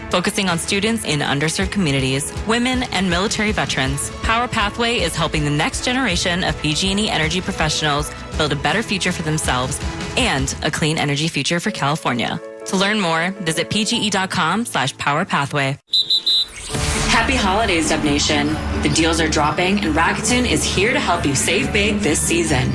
Focusing on students in underserved communities, women, and military veterans, Power Pathway is helping the next generation of PG&E energy professionals build a better future for themselves and a clean energy future for California. To learn more, visit pge.com/powerpathway. Happy holidays, Dub Nation. The deals are dropping, and Rakuten is here to help you save big this season.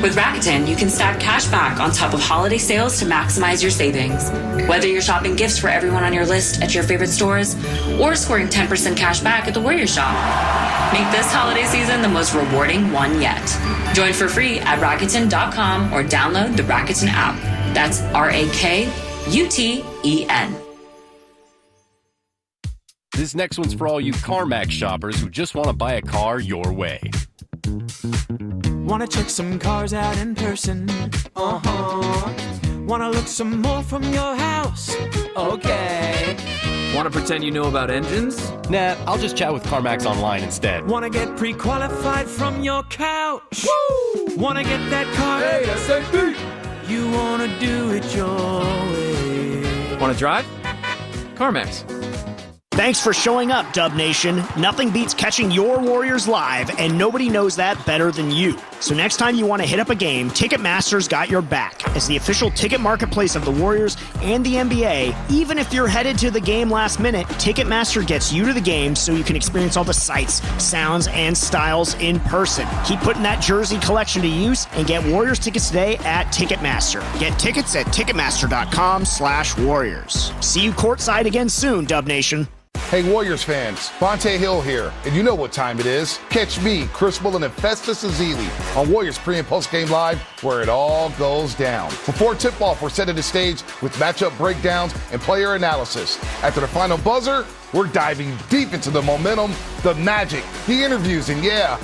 With Rakuten, you can stack cash back on top of holiday sales to maximize your savings. Whether you're shopping gifts for everyone on your list at your favorite stores or scoring 10% cash back at the Warriors shop, make this holiday season the most rewarding one yet. Join for free at Rakuten.com or download the Rakuten app. That's RAKUTEN. This next one's for all you CarMax shoppers who just want to buy a car your way. Wanna check some cars out in person? Wanna look some more from your house? Okay. Wanna pretend you know about engines? Nah, I'll just chat with CarMax online instead. Wanna get pre-qualified from your couch? Woo! Wanna get that car ASAP? You wanna do it your way. Wanna drive? CarMax. Thanks for showing up, Dub Nation. Nothing beats catching your Warriors live, and nobody knows that better than you. So next time you want to hit up a game, Ticketmaster's got your back. As the official ticket marketplace of the Warriors and the NBA, even if you're headed to the game last minute, Ticketmaster gets you to the game so you can experience all the sights, sounds, and styles in person. Keep putting that jersey collection to use and get Warriors tickets today at Ticketmaster. Get tickets at Ticketmaster.com/Warriors. See you courtside again soon, Dub Nation. Hey, Warriors fans, Vontae Hill here, and you know what time it is. Catch me, Chris Bullen, and Festus Ezeli on Warriors pre- and post-game live, where it all goes down. Before tip-off, we're setting the stage with matchup breakdowns and player analysis. After the final buzzer, we're diving deep into the momentum, the magic, the interviews, and yeah,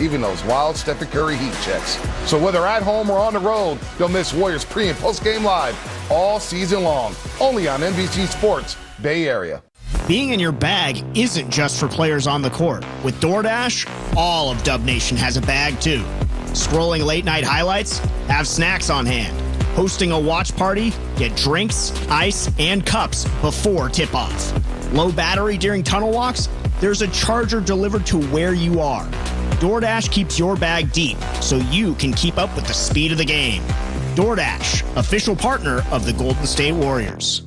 even those wild Stephen Curry heat checks. So whether at home or on the road, don't miss Warriors pre- and post-game live all season long, only on NBC Sports Bay Area. Being in your bag isn't just for players on the court. With DoorDash, all of Dub Nation has a bag too. Scrolling late night highlights? Have snacks on hand. Hosting a watch party? Get drinks, ice, and cups before tip-off. Low battery during tunnel walks? There's a charger delivered to where you are. DoorDash keeps your bag deep so you can keep up with the speed of the game. DoorDash, official partner of the Golden State Warriors.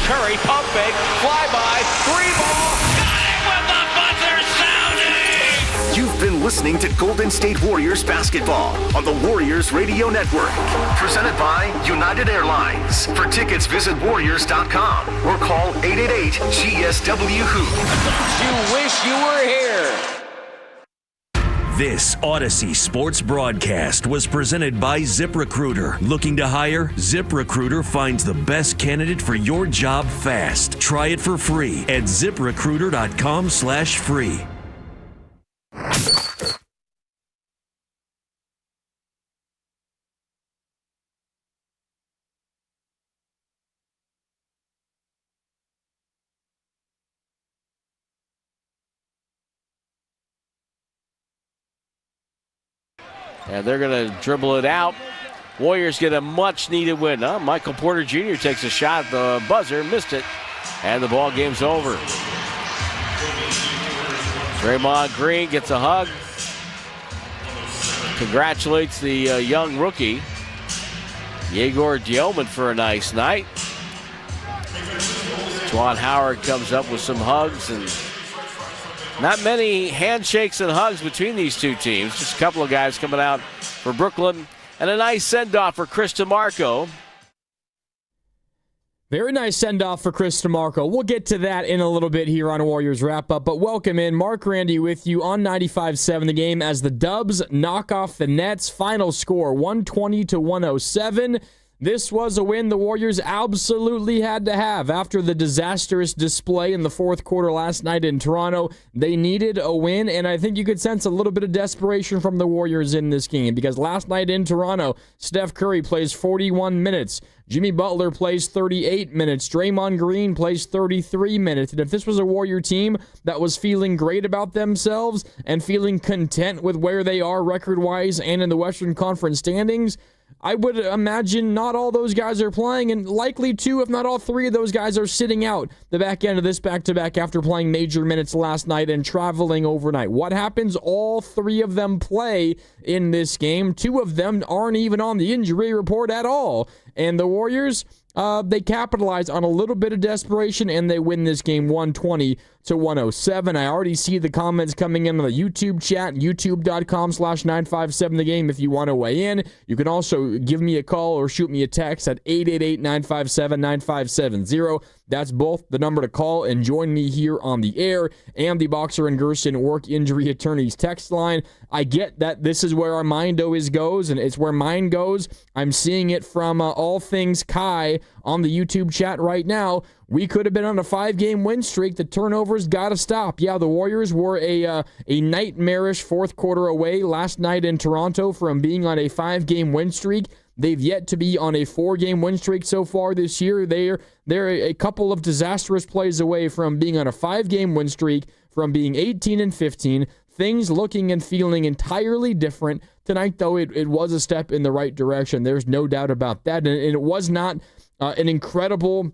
Curry, pump fake, fly by, three ball, got it with the buzzer sounding! You've been listening to Golden State Warriors basketball on the Warriors Radio Network. Presented by United Airlines. For tickets, visit Warriors.com or call 888-GSW-HOOP. You wish you were here. This Odyssey Sports broadcast was presented by ZipRecruiter. Looking to hire? ZipRecruiter finds the best candidate for your job fast. Try it for free at ZipRecruiter.com/free. And they're going to dribble it out. Warriors get a much-needed win. Michael Porter Jr. takes a shot at the buzzer, missed it, and the ball game's over. Draymond Green gets a hug. Congratulates the young rookie, Yegor Dioman, for a nice night. Juwan Howard comes up with some hugs, and not many handshakes and hugs between these two teams. Just a couple of guys coming out for Brooklyn. And a nice send-off for Chris DeMarco. Very nice send-off for Chris DeMarco. We'll get to that in a little bit here on Warriors Wrap-Up. But welcome in. Mark Randy with you on 95.7 The Game as the Dubs knock off the Nets. Final score, 120-107. This was a win the Warriors absolutely had to have. After the disastrous display in the fourth quarter last night in Toronto, they needed a win, and I think you could sense a little bit of desperation from the Warriors in this game, because last night in Toronto, Steph Curry plays 41 minutes. Jimmy Butler plays 38 minutes. Draymond Green plays 33 minutes. And if this was a Warrior team that was feeling great about themselves and feeling content with where they are record-wise and in the Western Conference standings, I would imagine not all those guys are playing, and likely 2, if not all 3 of those guys are sitting out the back end of this back-to-back after playing major minutes last night and traveling overnight. What happens? All 3 of them play in this game. 2 of them aren't even on the injury report at all. And the Warriors, they capitalize on a little bit of desperation, and they win this game 120-107. I already see the comments coming in on the YouTube chat, youtube.com/957thegame if you want to weigh in. You can also give me a call or shoot me a text at 888-957-9570. That's both the number to call and join me here on the air and the Boxer and Gerson Work Injury Attorneys text line. I get that this is where our mind always goes, and it's where mine goes. I'm seeing it from All Things Kai on the YouTube chat right now. We could have been on a 5-game win streak. The turnovers got to stop. Yeah, the Warriors were a nightmarish fourth quarter away last night in Toronto from being on a 5-game win streak. They've yet to be on a 4-game win streak so far this year. They're a couple of disastrous plays away from being on a 5-game win streak, from being 18-15. Things looking and feeling entirely different. Tonight, though, it was a step in the right direction. There's no doubt about that. And it was not an incredible,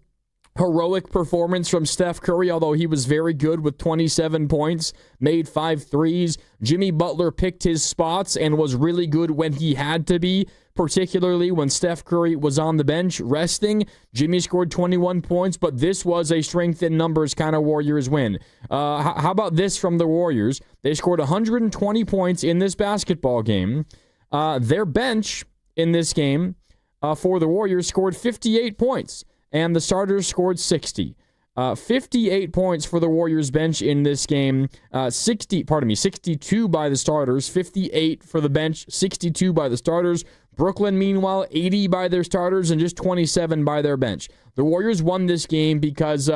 heroic performance from Steph Curry, although he was very good with 27 points, made 5 threes. Jimmy Butler picked his spots and was really good when he had to be, particularly when Steph Curry was on the bench resting. Jimmy scored 21 points, but this was a strength in numbers kind of Warriors win. How about this from the Warriors? They scored 120 points in this basketball game. Their bench in this game for the Warriors scored 58 points, and the starters scored 60. 58 points for the Warriors bench in this game. 62 by the starters, 58 for the bench, 62 by the starters. Brooklyn, meanwhile, 80 by their starters and just 27 by their bench. The Warriors won this game because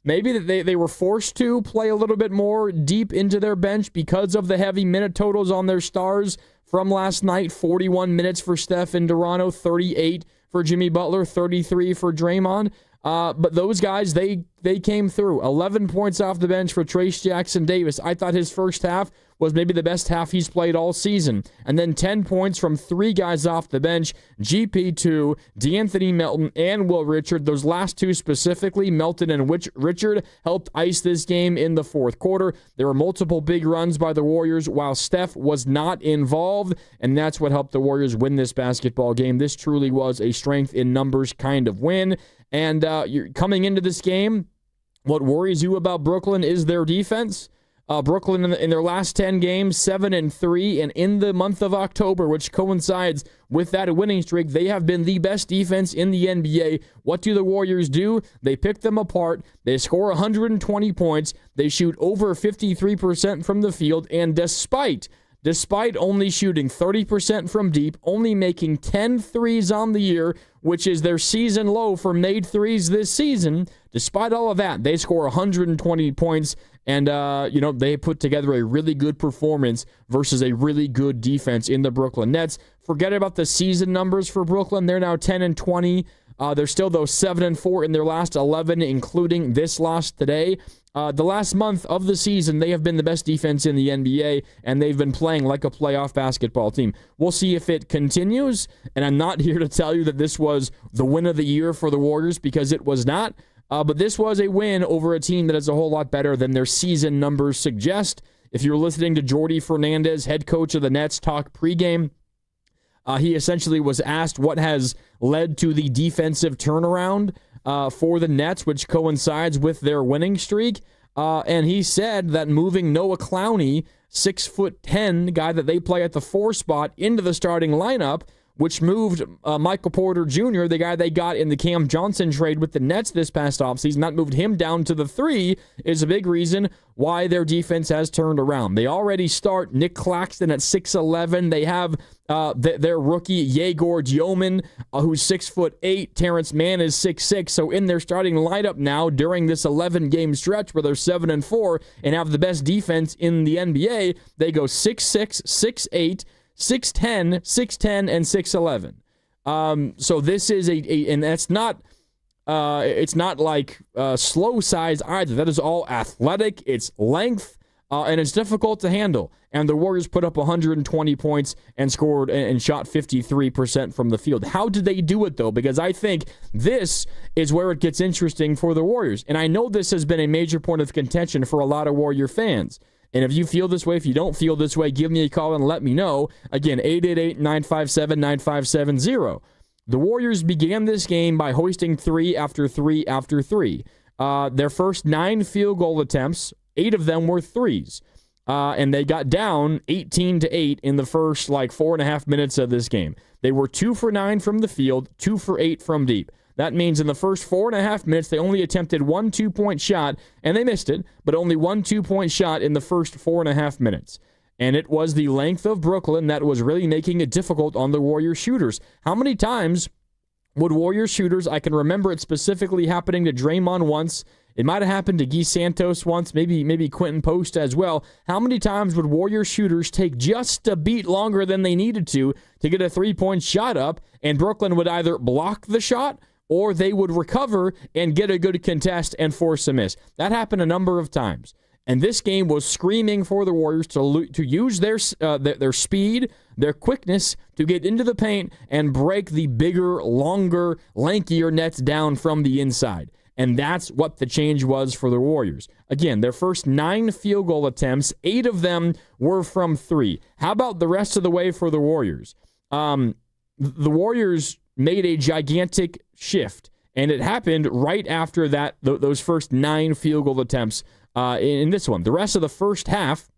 maybe they were forced to play a little bit more deep into their bench because of the heavy minute totals on their stars from last night. 41 minutes for Steph in Toronto, 38 for Jimmy Butler, 33 for Draymond. But those guys, they came through. 11 points off the bench for Trayce Jackson-Davis. I thought his first half was maybe the best half he's played all season. And then 10 points from 3 guys off the bench, GP2, DeAnthony Melton, and Will Richard. Those last 2 specifically, Melton and Richard, helped ice this game in the fourth quarter. There were multiple big runs by the Warriors while Steph was not involved, and that's what helped the Warriors win this basketball game. This truly was a strength in numbers kind of win. And you're coming into this game, what worries you about Brooklyn is their defense. Brooklyn in their last 10 games, 7-3, and in the month of October, which coincides with that winning streak, they have been the best defense in the NBA. What do the Warriors do? They pick them apart. They score 120 points. They shoot over 53% from the field, and despite only shooting 30% from deep, only making 10 threes on the year, which is their season low for made threes this season, despite all of that, they score 120 points, and they put together a really good performance versus a really good defense in the Brooklyn Nets. Forget about the season numbers for Brooklyn. They're now 10-20. They're still, though, 7-4 in their last 11, including this loss today. The last month of the season, they have been the best defense in the NBA, and they've been playing like a playoff basketball team. We'll see if it continues, and I'm not here to tell you that this was the win of the year for the Warriors, because it was not. But this was a win over a team that is a whole lot better than their season numbers suggest. If you're listening to Jordi Fernandez, head coach of the Nets, talk pregame, he essentially was asked what has led to the defensive turnaround for the Nets, which coincides with their winning streak. And he said that moving Noah Clowney, 6'10", guy that they play at the 4 spot, into the starting lineup, which moved Michael Porter Jr., the guy they got in the Cam Johnson trade with the Nets this past offseason, that moved him down to the 3, is a big reason why their defense has turned around. They already start Nick Claxton at 6'11". They have their rookie, Yegor Dioman, who's 6'8". Terrence Mann is 6'6". So in their starting lineup now, during this 11-game stretch where they're 7-4 and have the best defense in the NBA, they go 6'6", 6'8", 6'10", 6'10", and 6'11". So this is and that's not, it's not like slow size either. That is all athletic. It's length. and it's difficult to handle. And the Warriors put up 120 points and scored and shot 53% from the field. How did they do it, though? Because I think this is where it gets interesting for the Warriors. And I know this has been a major point of contention for a lot of Warrior fans. And if you feel this way, if you don't feel this way, give me a call and let me know. Again, 888-957-9570. The Warriors began this game by hoisting 3 after 3 after 3. Their first 9 field goal attempts, 8 of them were threes. And they got down 18-8 in the first 4.5 minutes of this game. They were 2 for 9 from the field, 2 for 8 from deep. That means in the first 4.5 minutes, they only attempted 1 2-point shot, and they missed it, but only 1 2-point shot in the first 4.5 minutes. And it was the length of Brooklyn that was really making it difficult on the Warrior shooters. How many times would Warrior shooters, I can remember it specifically happening to Draymond once, it might have happened to Guy Santos once, maybe Quentin Post as well. How many times would Warrior shooters take just a beat longer than they needed to get a 3-point shot up, and Brooklyn would either block the shot or they would recover and get a good contest and force a miss? That happened a number of times. And this game was screaming for the Warriors to use their speed, their quickness to get into the paint and break the bigger, longer, lankier nets down from the inside. And that's what the change was for the Warriors. Again, their first 9 field goal attempts, 8 of them were from 3. How about the rest of the way for the Warriors? The Warriors made a gigantic shift, and it happened right after that. Those first 9 field goal attempts in this one. The rest of the first half,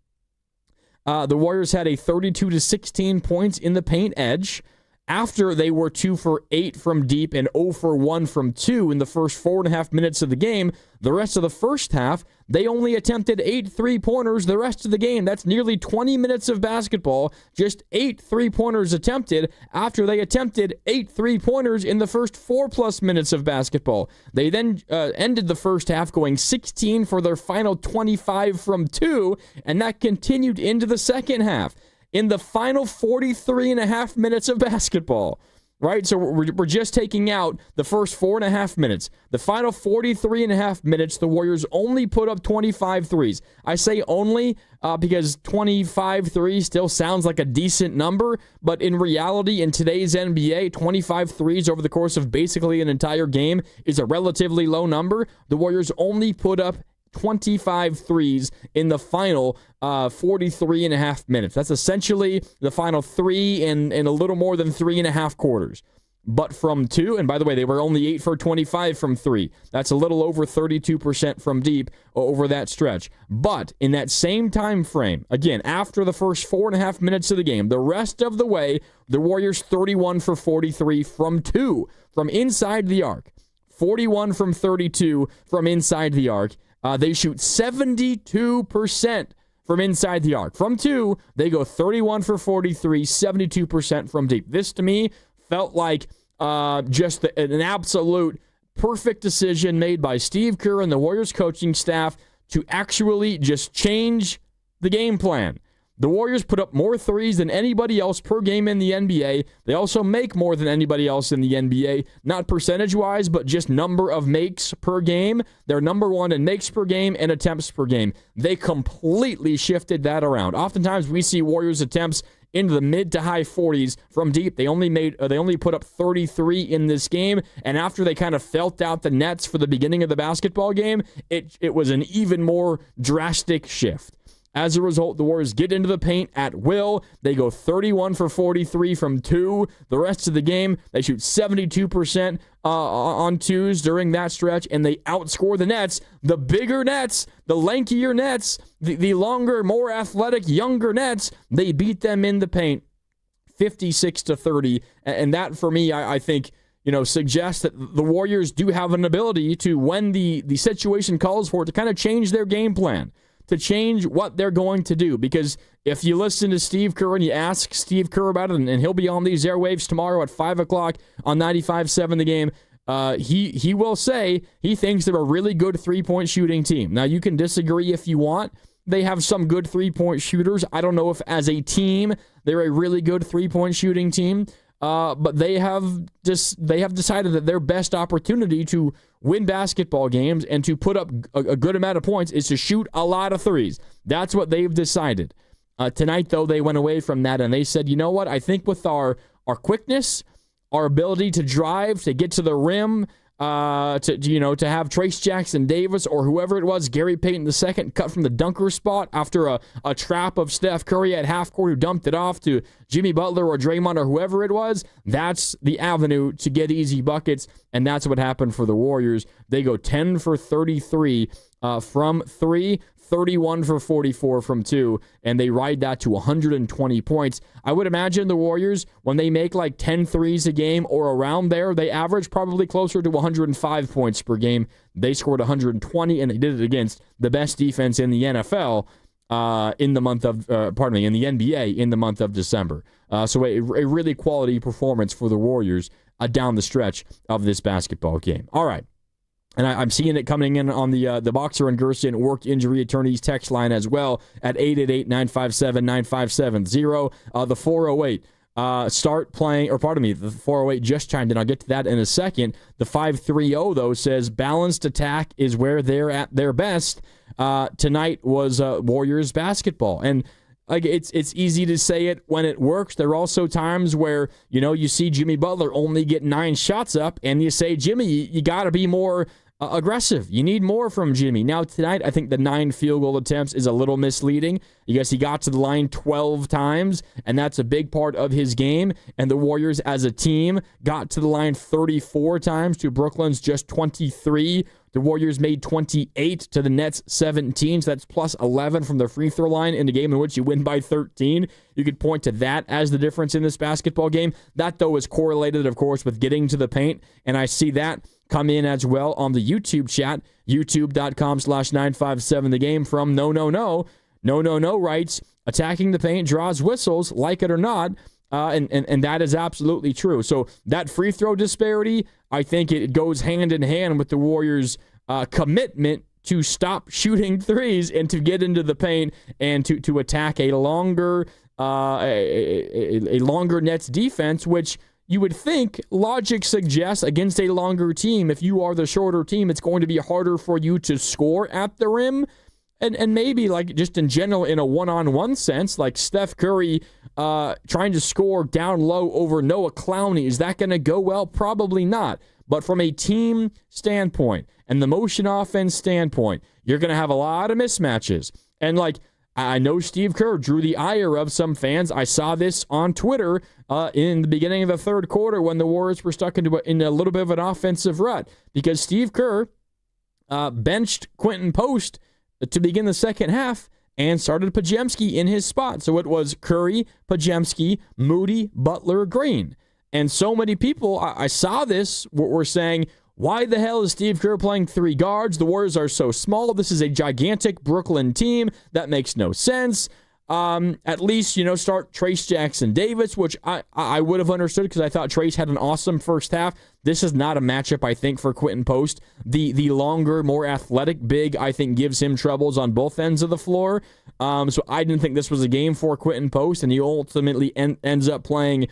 the Warriors had a 32-16 points in the paint edge. After they were 2 for 8 from deep and 0 for 1 from 2 in the first 4.5 minutes of the game, the rest of the first half, they only attempted 8 3-pointers the rest of the game. That's nearly 20 minutes of basketball, just 8 3-pointers attempted after they attempted 8 3-pointers in the first 4+ minutes of basketball. They then ended the first half going 16 for their final 25 from 2, and that continued into the second half. In the final 43.5 minutes of basketball, right? So we're just taking out the first 4.5 minutes. The final 43.5 minutes, the Warriors only put up 25 threes. I say only because 25 threes still sounds like a decent number, but in reality, in today's NBA, 25 threes over the course of basically an entire game is a relatively low number. The Warriors only put up 25 threes in the final 43.5 minutes. That's essentially the final 3 and a little more than 3.5 quarters. But from 2, and by the way, they were only 8 for 25 from 3. That's a little over 32% from deep over that stretch. But in that same time frame, again, after the first 4.5 minutes of the game, the rest of the way, the Warriors 31 for 43 from 2, from inside the arc. 41 from 32 from inside the arc. They shoot 72% from inside the arc. From 2, they go 31 for 43, 72% from deep. This, to me, felt like just an absolute perfect decision made by Steve Kerr and the Warriors coaching staff to actually just change the game plan. The Warriors put up more threes than anybody else per game in the NBA. They also make more than anybody else in the NBA, not percentage-wise, but just number of makes per game. They're number 1 in makes per game and attempts per game. They completely shifted that around. Oftentimes, we see Warriors attempts into the mid to high 40s from deep. They only put up 33 in this game, and after they kind of felt out the nets for the beginning of the basketball game, it was an even more drastic shift. As a result, the Warriors get into the paint at will. They go 31 for 43 from 2. The rest of the game, they shoot 72% on 2s during that stretch, and they outscore the Nets. The bigger Nets, the lankier Nets, the longer, more athletic, younger Nets, they beat them in the paint 56-30. And that, for me, I think, suggests that the Warriors do have an ability to, when the situation calls for it, to kind of change their game plan, to change what they're going to do. Because if you listen to Steve Kerr and you ask Steve Kerr about it, and he'll be on these airwaves tomorrow at 5 o'clock on 95.7 The Game, he will say he thinks they're a really good three-point shooting team. Now, you can disagree if you want. They have some good three-point shooters. I don't know if as a team they're a really good three-point shooting team. but they have decided that their best opportunity to win basketball games and to put up a good amount of points is to shoot a lot of threes. That's what they've decided. Tonight, though, they went away from that and they said, you know what? I think with our quickness, our ability to drive, to get to the rim, to have Trace Jackson Davis or whoever it was, Gary Payton II, cut from the dunker spot after a trap of Steph Curry at half court who dumped it off to Jimmy Butler or Draymond or whoever it was. That's the avenue to get easy buckets, and that's what happened for the Warriors. They go 10 for 33 from 3, 31 for 44 from 2, and they ride that to 120 points. I would imagine the Warriors, when they make like 10 threes a game or around there, they average probably closer to 105 points per game. They scored 120, and they did it against the best defense in the NFL in the NBA in the month of December. So a really quality performance for the Warriors down the stretch of this basketball game. All right. And I'm seeing it coming in on the Boxer and Gerson Work Injury Attorneys text line as well at 888-957-9570. The 408 the 408 just chimed in. I'll get to that in a second. The 530, though, says balanced attack is where they're at their best. Tonight was Warriors basketball. And it's easy to say it when it works. There are also times where, you see Jimmy Butler only get 9 shots up, and you say, Jimmy, you got to be more aggressive. You need more from Jimmy. Now, tonight, I think the 9 field goal attempts is a little misleading. I guess he got to the line 12 times, and that's a big part of his game. And the Warriors, as a team, got to the line 34 times to Brooklyn's just 23. The Warriors made 28 to the Nets 17, so that's plus 11 from the free throw line in a game in which you win by 13. You could point to that as the difference in this basketball game. That, though, is correlated, of course, with getting to the paint, and I see that come in as well on the YouTube chat, youtube.com/957thegame from No writes, attacking the paint draws whistles, like it or not. And that is absolutely true. So that free throw disparity, I think it goes hand in hand with the Warriors' commitment to stop shooting threes and to get into the paint and to attack a longer Nets defense, which you would think logic suggests against a longer team, if you are the shorter team, it's going to be harder for you to score at the rim. And maybe, like, just in general, in a one-on-one sense, like Steph Curry trying to score down low over Noah Clowney, is that going to go well? Probably not. But from a team standpoint and the motion offense standpoint, you're going to have a lot of mismatches. And, like, I know Steve Kerr drew the ire of some fans. I saw this on Twitter in the beginning of the third quarter when the Warriors were stuck in a little bit of an offensive rut because Steve Kerr benched Quentin Post to begin the second half and started Podziemski in his spot. So it was Curry, Podziemski, Moody, Butler, Green. And so many people, I saw this, were saying, why the hell is Steve Kerr playing 3 guards? The Warriors are so small. This is a gigantic Brooklyn team. That makes no sense. At least, start Trace Jackson Davis, which I would have understood because I thought Trace had an awesome first half. This is not a matchup, I think, for Quentin Post. The longer, more athletic big, I think, gives him troubles on both ends of the floor. So I didn't think this was a game for Quentin Post, and he ultimately ends up playing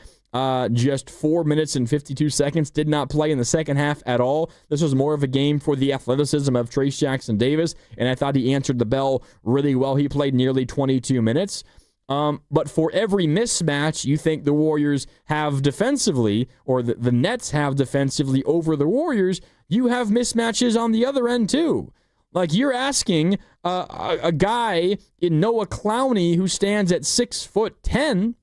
just 4 minutes and 52 seconds, did not play in the second half at all. This was more of a game for the athleticism of Trace Jackson Davis, and I thought he answered the bell really well. He played nearly 22 minutes. But for every mismatch you think the Warriors have defensively, or the Nets have defensively over the Warriors, you have mismatches on the other end too. Like, you're asking a guy in Noah Clowney who stands at 6'10",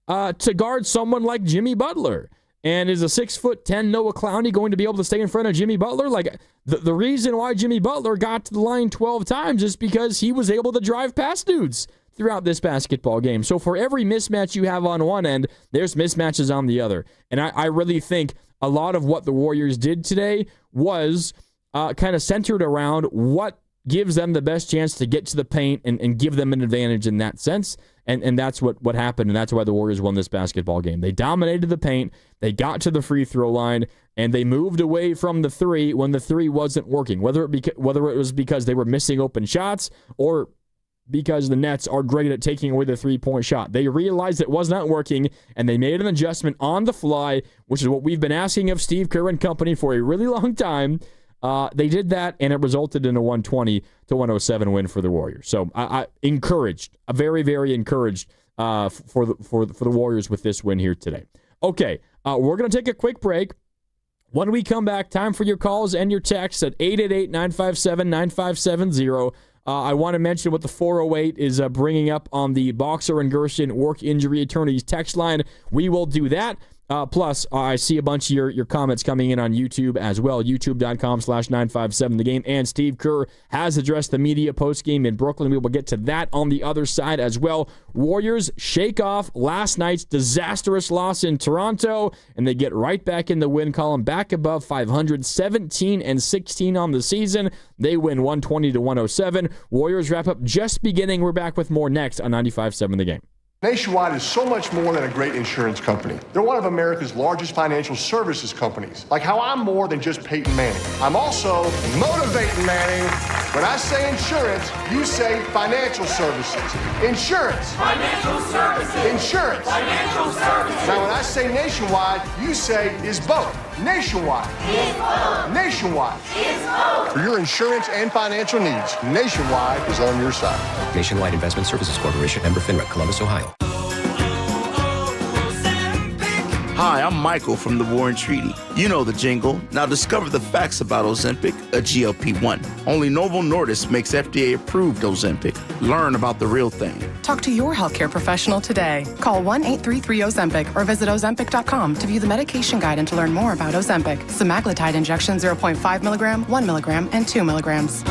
to guard someone like Jimmy Butler. And is a 6'10" Noah Clowney going to be able to stay in front of Jimmy Butler? Like, the reason why Jimmy Butler got to the line 12 times is because he was able to drive past dudes throughout this basketball game. So for every mismatch you have on one end, there's mismatches on the other. And I really think a lot of what the Warriors did today was kind of centered around what gives them the best chance to get to the paint and give them an advantage in that sense. And that's what happened, and that's why the Warriors won this basketball game. They dominated the paint, they got to the free throw line, and they moved away from the three when the three wasn't working, whether it was because they were missing open shots or because the Nets are great at taking away the three-point shot. They realized it was not working, and they made an adjustment on the fly, which is what we've been asking of Steve Kerr and company for a really long time. They did that, and it resulted in a 120-107 win for the Warriors. So I encouraged, very, very encouraged for the Warriors with this win here today. Okay, we're going to take a quick break. When we come back, time for your calls and your texts at 888-957-9570. I want to mention what the 408 is bringing up on the Boxer and Gerson work injury attorneys text line. We will do that. Plus, I see a bunch of your comments coming in on YouTube as well, youtube.com/957thegame. And Steve Kerr has addressed the media postgame in Brooklyn. We will get to that on the other side as well. Warriors shake off last night's disastrous loss in Toronto, and they get right back in the win column, back above 500, 17-16 on the season. They win 120-107. Warriors wrap up just beginning. We're back with more next on 95.7 The Game. Nationwide is so much more than a great insurance company. They're one of America's largest financial services companies. Like how I'm more than just Peyton Manning. I'm also motivating Manning. When I say insurance, you say financial services. Insurance. Financial services. Insurance. Financial services. Now when I say Nationwide, you say is both. Nationwide. Is both. Nationwide. Is both. For your insurance and financial needs, Nationwide is on your side. Nationwide Investment Services Corporation, member FINRA, Columbus, Ohio. Hi, I'm Michael from the War and Treaty. You know the jingle. Now discover the facts about Ozempic, a GLP-1. Only Novo Nordisk makes FDA-approved Ozempic. Learn about the real thing. Talk to your healthcare professional today. Call 1-833-OZEMPIC or visit Ozempic.com to view the medication guide and to learn more about Ozempic. Semaglutide injection 0.5 milligram, 1 milligram, and 2 milligrams.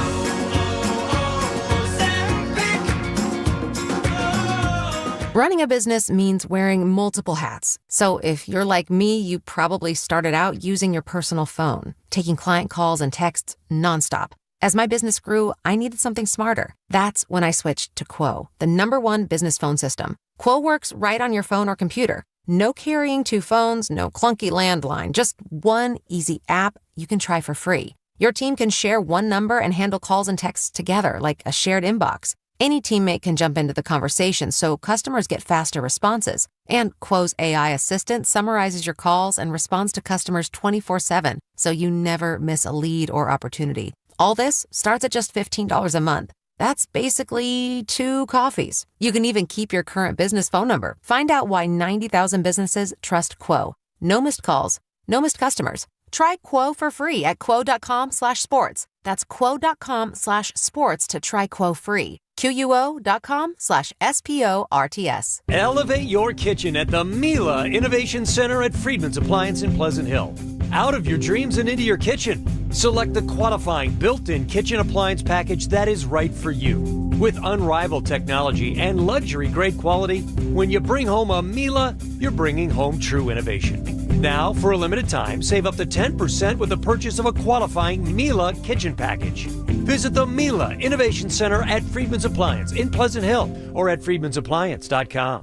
Running a business means wearing multiple hats. So if you're like me, you probably started out using your personal phone, taking client calls and texts nonstop. As my business grew, I needed something smarter. That's when I switched to Quo, the #1 business phone system. Quo works right on your phone or computer. No carrying 2 phones, no clunky landline, just one easy app you can try for free. Your team can share one number and handle calls and texts together like a shared inbox. Any teammate can jump into the conversation, so customers get faster responses. And Quo's AI assistant summarizes your calls and responds to customers 24/7, so you never miss a lead or opportunity. All this starts at just $15 a month. That's basically 2 coffees. You can even keep your current business phone number. Find out why 90,000 businesses trust Quo. No missed calls, no missed customers. Try Quo for free at quo.com/sports. That's quo.com/sports to try Quo free. QUO.com/SPORTS. Elevate your kitchen at the Miele Innovation Center at Friedman's Appliance in Pleasant Hill. Out of your dreams and into your kitchen. Select the qualifying built-in kitchen appliance package that is right for you. With unrivaled technology and luxury-grade quality, when you bring home a Miele, you're bringing home true innovation. Now, for a limited time, save up to 10% with the purchase of a qualifying Miele kitchen package. Visit the Miele Innovation Center at Friedman's Appliance in Pleasant Hill or at friedmansappliance.com.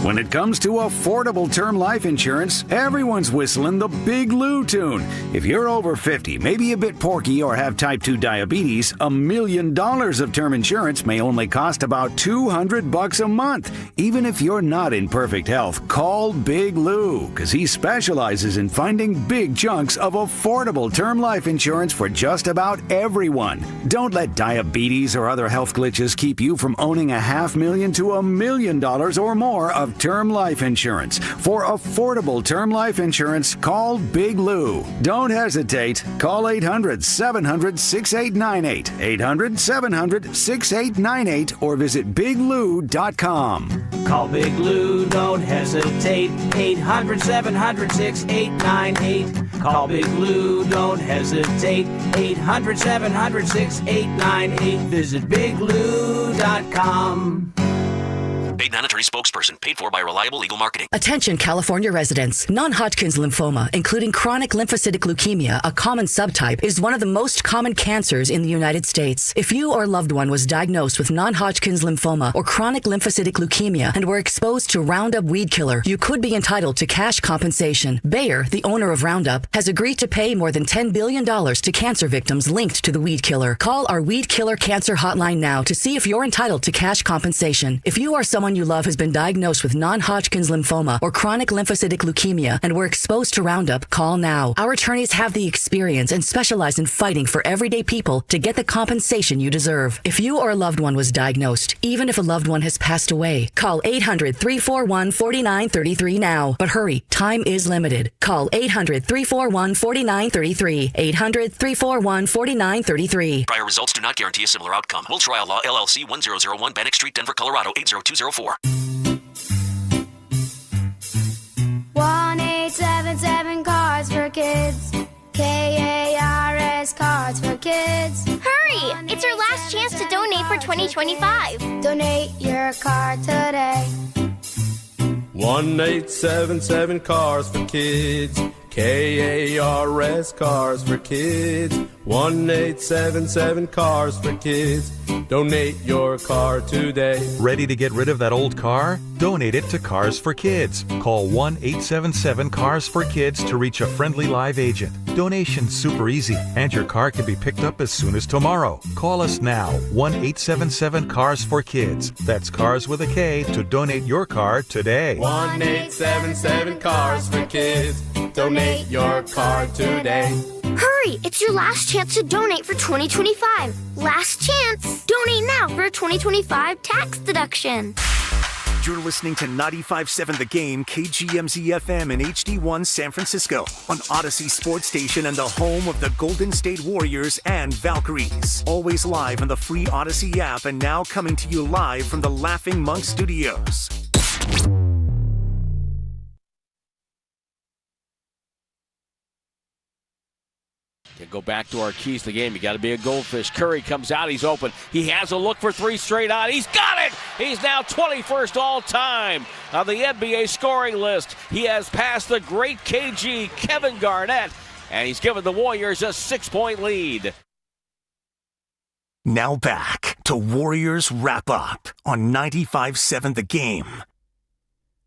When it comes to affordable term life insurance, everyone's whistling the Big Lou tune. If you're over 50, maybe a bit porky, or have type 2 diabetes, $1 million of term insurance may only cost about $200 a month. Even if you're not in perfect health, call Big Lou, because he specializes in finding big chunks of affordable term life insurance for just about everyone. Don't let diabetes or other health glitches keep you from owning $500,000 to $1 million or more of term life insurance. For affordable term life insurance, call Big Lou. Don't hesitate. Call 800-700-6898, 800-700-6898, or visit biglou.com. Call Big Lou, don't hesitate. 800-700-6898. Call Big Lou, don't hesitate. 800-700-6898. Visit biglou.com. Paid non-attorney spokesperson. Paid for by Reliable Legal Marketing. Attention California residents. Non-Hodgkin's lymphoma, including chronic lymphocytic leukemia, a common subtype, is one of the most common cancers in the United States. If you or loved one was diagnosed with non-Hodgkin's lymphoma or chronic lymphocytic leukemia and were exposed to Roundup weed killer, you could be entitled to cash compensation. Bayer, the owner of Roundup, has agreed to pay more than $10 billion to cancer victims linked to the weed killer. Call our Weed Killer Cancer Hotline now to see if you're entitled to cash compensation. If you or someone you love has been diagnosed with non-Hodgkin's lymphoma or chronic lymphocytic leukemia and were exposed to Roundup, call now. Our attorneys have the experience and specialize in fighting for everyday people to get the compensation you deserve. If you or a loved one was diagnosed, even if a loved one has passed away, call 800-341-4933 now. But hurry, time is limited. Call 800-341-4933. 800-341-4933. Prior results do not guarantee a similar outcome. Will Trial Law, LLC, 1001 Bannock Street, Denver, Colorado, 80204. 1-877 Cards for Kids. KARS Cards for Kids. Hurry! It's your last chance to donate for 2025. Donate your card today. 1-877 Cars for Kids. KARS Cars for Kids. 1-877 Cars for Kids. Donate your car today. Ready to get rid of that old car? Donate it to Cars for Kids. Call 1-877-CARS-FOR-KIDS to reach a friendly live agent. Donation's super easy, and your car can be picked up as soon as tomorrow. Call us now, 1-877-CARS-FOR-KIDS. That's Cars with a K to donate your car today. 1-877 Cars for Kids. Donate your car today. Hurry! It's your last chance to donate for 2025. Last chance! Donate now for a 2025 tax deduction. You're listening to 95.7 The Game, KGMZ-FM in HD1 San Francisco on Odyssey Sports Station and the home of the Golden State Warriors and Valkyries. Always live on the free Odyssey app and now coming to you live from the Laughing Monk Studios. To go back to our keys to the game, you got to be a goldfish. Curry comes out, he's open. He has a look for three straight on. He's got it! He's now 21st all-time on the NBA scoring list. He has passed the great KG, Kevin Garnett, and he's given the Warriors a 6-point lead. Now back to Warriors Wrap Up on 95.7 The Game.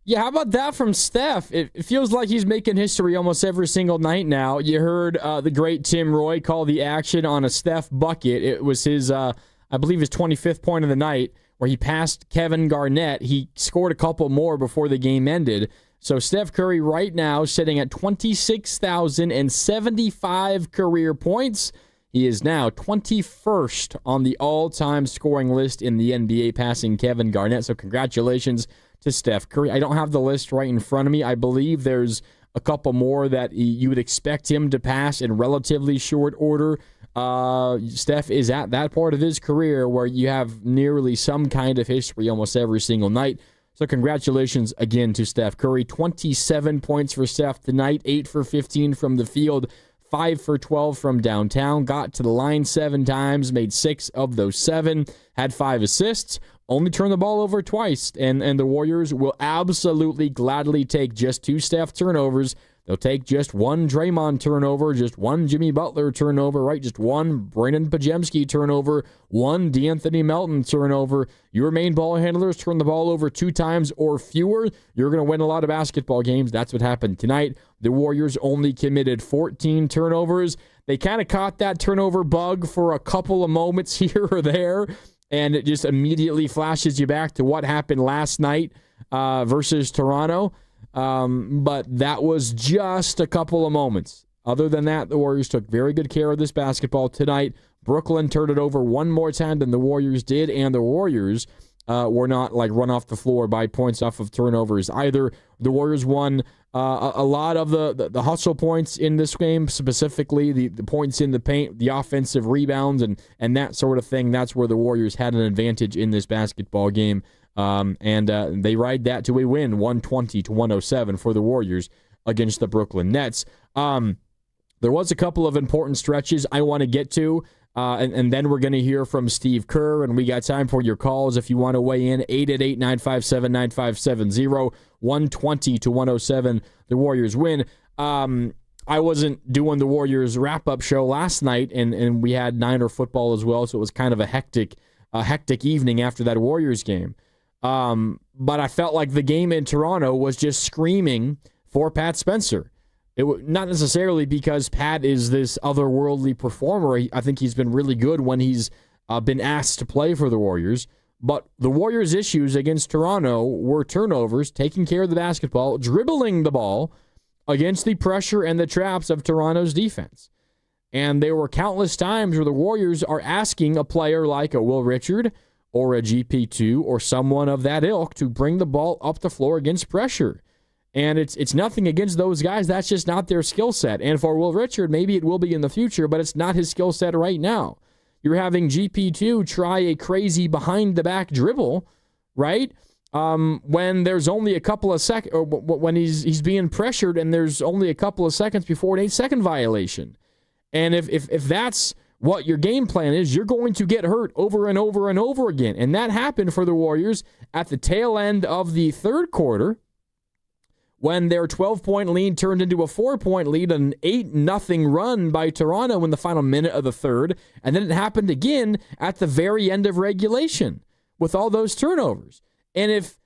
Yeah, how about that from Steph? It feels like he's making history almost every single night now. You heard the great Tim Roy call the action on a Steph bucket. It was his, I believe, his 25th point of the night where he passed Kevin Garnett. He scored a couple more before the game ended. So Steph Curry right now sitting at 26,075 career points. He is now 21st on the all-time scoring list in the NBA, passing Kevin Garnett. So congratulations to Steph Curry. I don't have the list right in front of me. I believe there's a couple more that you would expect him to pass in relatively short order. Steph is at that part of his career where you have nearly some kind of history almost every single night. So congratulations again to Steph Curry. 27 points for Steph tonight, 8 for 15 from the field, 5 for 12 from downtown, got to the line 7 times, made 6 of those 7, had 5 assists, only turned the ball over twice, and the Warriors will absolutely gladly take just 2 Steph turnovers. They'll take just 1 Draymond turnover, just 1 Jimmy Butler turnover, right? Just 1 Brandon Pajemski turnover, 1 D'Anthony Melton turnover. Your main ball handlers turn the ball over 2 times or fewer. You're going to win a lot of basketball games. That's what happened tonight. The Warriors only committed 14 turnovers. They kind of caught that turnover bug for a couple of moments here or there, and it just immediately flashes you back to what happened last night versus Toronto. But that was just a couple of moments. Other than that, the Warriors took very good care of this basketball tonight. Brooklyn turned it over one more time than the Warriors did, and the Warriors were not like run off the floor by points off of turnovers either. The Warriors won a lot of the hustle points in this game, specifically the points in the paint, the offensive rebounds, and that sort of thing. That's where the Warriors had an advantage in this basketball game. And they ride that to a win, 120-107 for the Warriors against the Brooklyn Nets. There was a couple of important stretches I want to get to. And then we're going to hear from Steve Kerr, and we got time for your calls if you want to weigh in. 888-957-9570, 120-107. The Warriors win. I wasn't doing the Warriors wrap-up show last night, and we had Niner football as well, so it was kind of a hectic evening after that Warriors game. But I felt like the game in Toronto was just screaming for Pat Spencer. Not necessarily because Pat is this otherworldly performer. I think he's been really good when he's been asked to play for the Warriors. But the Warriors' issues against Toronto were turnovers, taking care of the basketball, dribbling the ball against the pressure and the traps of Toronto's defense. And there were countless times where the Warriors are asking a player like a Will Richard or a GP2 or someone of that ilk to bring the ball up the floor against pressure. And it's nothing against those guys. That's just not their skill set. And for Will Richard, maybe it will be in the future, but it's not his skill set right now. You're having GP2 try a crazy behind-the-back dribble, right? When there's only a couple of seconds, or when he's being pressured and there's only a couple of seconds before an 8-second violation. And if that's what your game plan is, you're going to get hurt over and over and over again. And that happened for the Warriors at the tail end of the third quarter, when their 12-point lead turned into a 4-point lead, an 8-0 run by Toronto in the final minute of the third, and then it happened again at the very end of regulation with all those turnovers. And if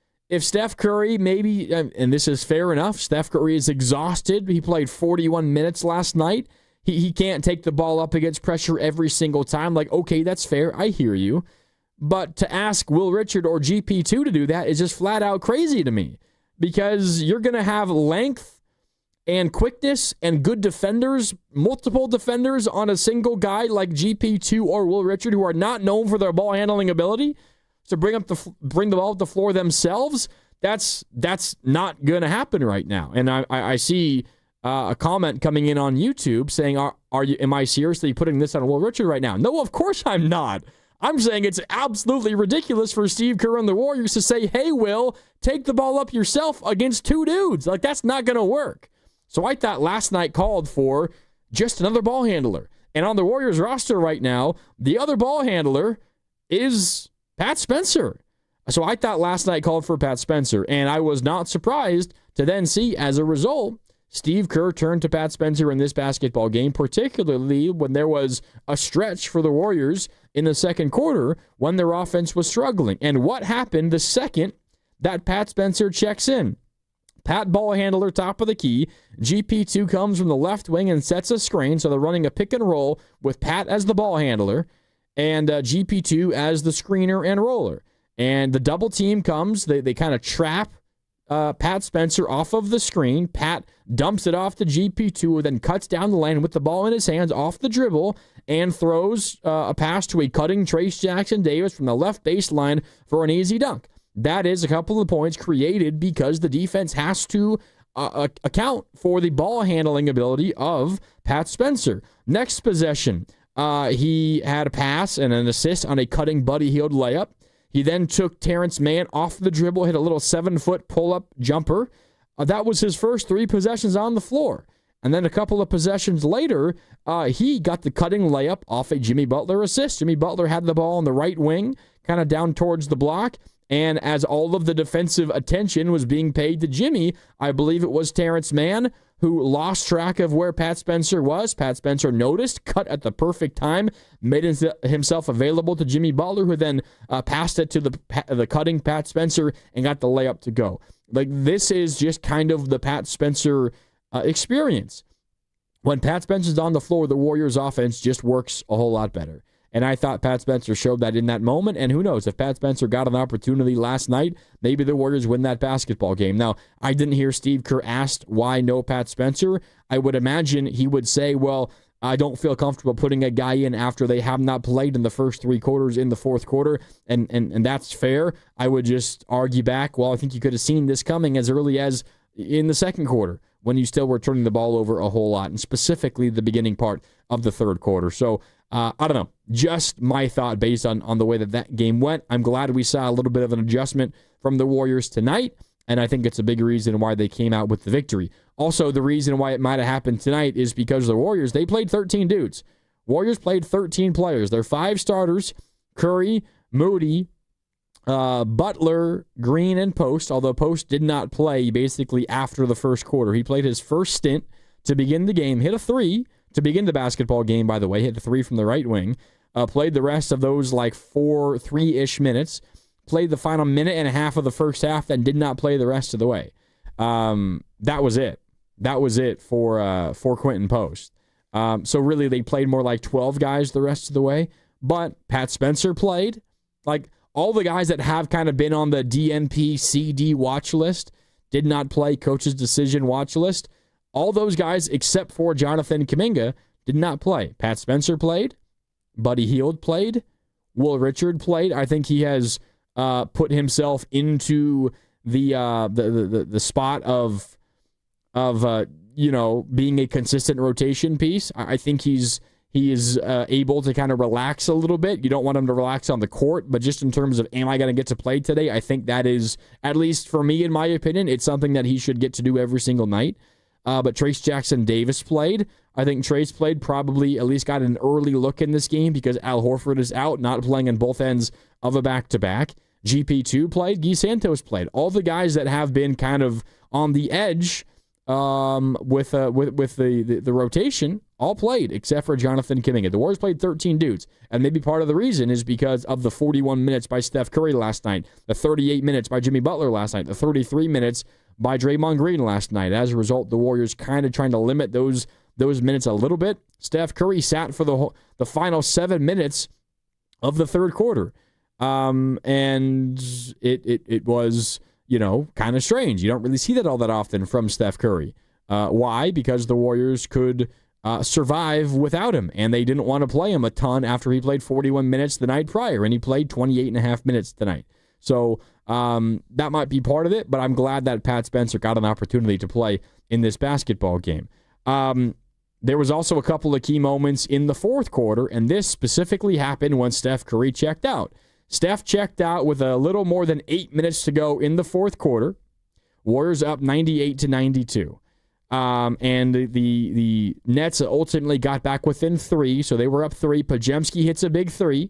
Steph Curry maybe, and this is fair enough, Steph Curry is exhausted. He played 41 minutes last night. He can't take the ball up against pressure every single time. Like, okay, that's fair. I hear you. But to ask Will Richard or GP2 to do that is just flat out crazy to me. Because you're going to have length and quickness and good defenders, multiple defenders on a single guy like GP2 or Will Richard, who are not known for their ball handling ability, to bring the ball up the floor themselves. That's not going to happen right now. And I see a comment coming in on YouTube saying, am I seriously putting this on Will Richard right now? No, of course I'm not. I'm saying it's absolutely ridiculous for Steve Kerr and the Warriors to say, hey, Will, take the ball up yourself against two dudes. Like, that's not going to work. So I thought last night called for just another ball handler. And on the Warriors roster right now, the other ball handler is Pat Spencer. So I thought last night called for Pat Spencer. And I was not surprised to then see, as a result, Steve Kerr turned to Pat Spencer in this basketball game, particularly when there was a stretch for the Warriors in the second quarter when their offense was struggling. And what happened the second that Pat Spencer checks in? Pat ball handler, top of the key. GP2 comes from the left wing and sets a screen, so they're running a pick and roll with Pat as the ball handler and GP2 as the screener and roller. And the double team comes. They kind of trap Pat Spencer off of the screen. Pat dumps it off to GP2, who then cuts down the lane with the ball in his hands off the dribble and throws a pass to a cutting Trace Jackson Davis from the left baseline for an easy dunk. That is a couple of points created because the defense has to account for the ball handling ability of Pat Spencer. Next possession, he had a pass and an assist on a cutting Buddy Hield layup. He then took Terrence Mann off the dribble, hit a little 7-foot pull-up jumper. That was his first 3 possessions on the floor. And then a couple of possessions later, he got the cutting layup off a Jimmy Butler assist. Jimmy Butler had the ball on the right wing, kind of down towards the block. And as all of the defensive attention was being paid to Jimmy, I believe it was Terrence Mann who lost track of where Pat Spencer was. Pat Spencer noticed, cut at the perfect time, made himself available to Jimmy Butler, who then passed it to the cutting Pat Spencer and got the layup to go. Like, this is just kind of the Pat Spencer experience. When Pat Spencer's on the floor, the Warriors offense just works a whole lot better. And I thought Pat Spencer showed that in that moment. And who knows, if Pat Spencer got an opportunity last night, maybe the Warriors win that basketball game. Now, I didn't hear Steve Kerr asked why no Pat Spencer. I would imagine he would say, well, I don't feel comfortable putting a guy in after they have not played in the first 3 quarters in the fourth quarter. And that's fair. I would just argue back, well, I think you could have seen this coming as early as in the second quarter, when you still were turning the ball over a whole lot, and specifically the beginning part of the third quarter. So, I don't know. Just my thought based on the way that game went. I'm glad we saw a little bit of an adjustment from the Warriors tonight, and I think it's a big reason why they came out with the victory. Also, the reason why it might have happened tonight is because the Warriors, they played 13 dudes. Warriors played 13 players. Their 5 starters, Curry, Moody, Butler, Green, and Post, although Post did not play basically after the first quarter. He played his first stint to begin the game, hit a 3 to begin the basketball game, by the way, hit a 3 from the right wing, played the rest of those like 3-ish minutes, played the final minute and a half of the first half, then did not play the rest of the way. That was it. That was it for Quentin Post. So really they played more like 12 guys the rest of the way, but Pat Spencer played. Like, all the guys that have kind of been on the DNP CD watch list did not play, coach's decision watch list. All those guys, except for Jonathan Kuminga, did not play. Pat Spencer played. Buddy Hield played. Will Richard played. I think he has put himself into the spot of being a consistent rotation piece. I think he is able to kind of relax a little bit. You don't want him to relax on the court, but just in terms of, am I going to get to play today? I think that is, at least for me, in my opinion, it's something that he should get to do every single night. But Trace Jackson Davis played. I think Trace played, probably at least got an early look in this game because Al Horford is out, not playing on both ends of a back-to-back. GP2 played. Guy Santos played. All the guys that have been kind of on the edge with the rotation all played except for Jonathan Kuminga. The Warriors played 13 dudes, and maybe part of the reason is because of the 41 minutes by Steph Curry last night, the 38 minutes by Jimmy Butler last night, the 33 minutes by Draymond Green last night. As a result, the Warriors kind of trying to limit those minutes a little bit. Steph Curry sat for the final 7 minutes of the third quarter, and it was, kind of strange. You don't really see that all that often from Steph Curry. Why? Because the Warriors could survive without him, and they didn't want to play him a ton after he played 41 minutes the night prior, and he played 28 and a half minutes tonight. So that might be part of it, but I'm glad that Pat Spencer got an opportunity to play in this basketball game. There was also a couple of key moments in the fourth quarter, and this specifically happened when Steph Curry checked out. Steph checked out with a little more than 8 minutes to go in the fourth quarter. Warriors up 98-92. And the Nets ultimately got back within 3, so they were up 3. Podziemski hits a big 3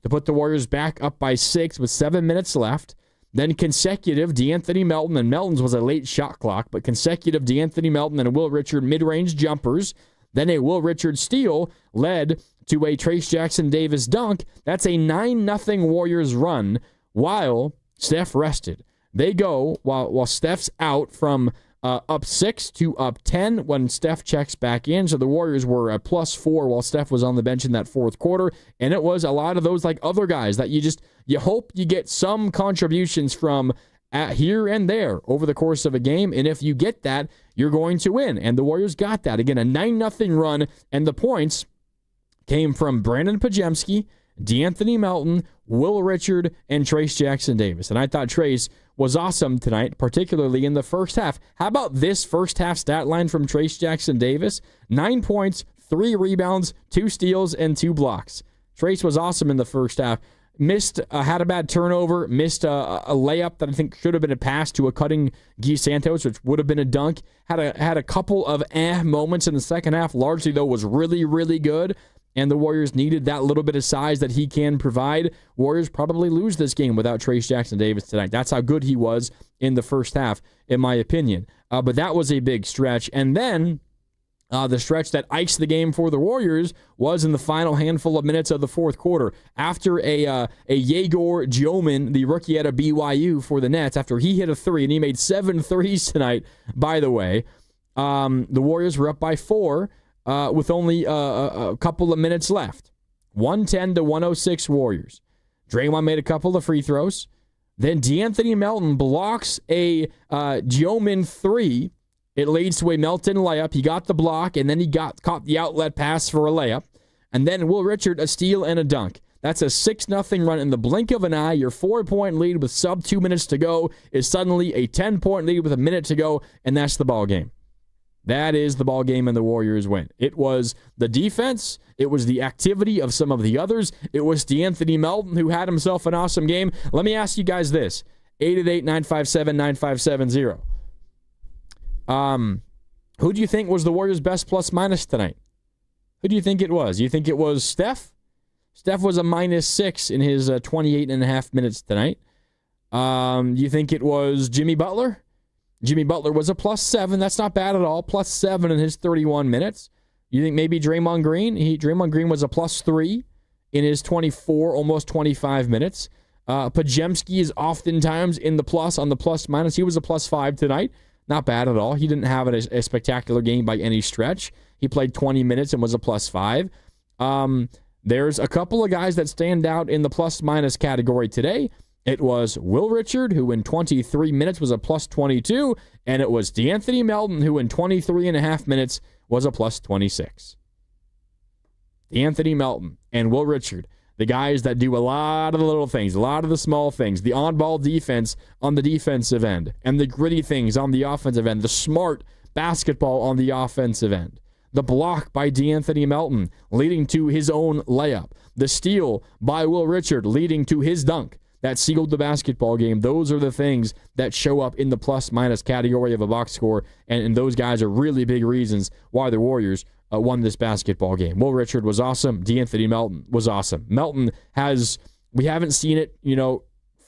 to put the Warriors back up by 6 with 7 minutes left. Then consecutive DeAnthony Melton, and Melton's was a late shot clock, but consecutive DeAnthony Melton and Will Richard mid-range jumpers. Then a Will Richard steal led to a Trace Jackson Davis dunk. That's a 9-0 Warriors run while Steph rested. They go while Steph's out from up 6 to up 10 when Steph checks back in. So the Warriors were at +4 while Steph was on the bench in that fourth quarter. And it was a lot of those like other guys that you hope you get some contributions from here and there over the course of a game. And if you get that, you're going to win. And the Warriors got that. Again, a 9-0 run. And the points came from Brandon Podziemski, DeAnthony Melton, Will Richard, and Trace Jackson Davis. And I thought Trace was awesome tonight, particularly in the first half. How about this first half stat line from Trace Jackson Davis? 9 points, 3 rebounds, 2 steals, and 2 blocks. Trace was awesome in the first half. Had a bad turnover, missed a layup that I think should have been a pass to a cutting Guy Santos, which would have been a dunk. Had a couple of moments in the second half. Largely, though, was really, really good. And the Warriors needed that little bit of size that he can provide. Warriors probably lose this game without Trace Jackson Davis tonight. That's how good he was in the first half, in my opinion. But that was a big stretch. And then the stretch that iced the game for the Warriors was in the final handful of minutes of the fourth quarter. After a Yegor Gioman, the rookie out of BYU for the Nets, after he hit a 3, and he made 7 threes tonight, by the way, the Warriors were up by 4. With only a couple of minutes left. 110-106 Warriors. Draymond made a couple of free throws. Then DeAnthony Melton blocks a Gioman 3. It leads to a Melton layup. He got the block, and then he caught the outlet pass for a layup. And then Will Richard, a steal and a dunk. That's a 6-0 run in the blink of an eye. Your 4-point lead with sub 2 minutes to go is suddenly a 10-point lead with a minute to go, and that's the ball game. That is the ball game, and the Warriors win. It was the defense. It was the activity of some of the others. It was DeAnthony Melton, who had himself an awesome game. Let me ask you guys this. 888-957-9570. Who do you think was the Warriors' best plus-minus tonight? Who do you think it was? You think it was Steph? Steph was a -6 in his 28.5 minutes tonight. You think it was Jimmy Butler? Jimmy Butler was a +7. That's not bad at all. +7 in his 31 minutes. You think maybe Draymond Green? Draymond Green was a +3 in his 24, almost 25 minutes. Podziemski is oftentimes in the plus on the plus-minus. He was a +5 tonight. Not bad at all. He didn't have a spectacular game by any stretch. He played 20 minutes and was a +5. There's a couple of guys that stand out in the plus-minus category today. It was Will Richard, who in 23 minutes was a +22, and it was DeAnthony Melton, who in 23.5 minutes was a +26. DeAnthony Melton and Will Richard, the guys that do a lot of the little things, a lot of the small things, the on-ball defense on the defensive end, and the gritty things on the offensive end, the smart basketball on the offensive end. The block by DeAnthony Melton leading to his own layup. The steal by Will Richard leading to his dunk that sealed the basketball game. Those are the things that show up in the plus-minus category of a box score, and those guys are really big reasons why the Warriors won this basketball game. Will Richard was awesome. DeAnthony Melton was awesome. Melton we haven't seen it,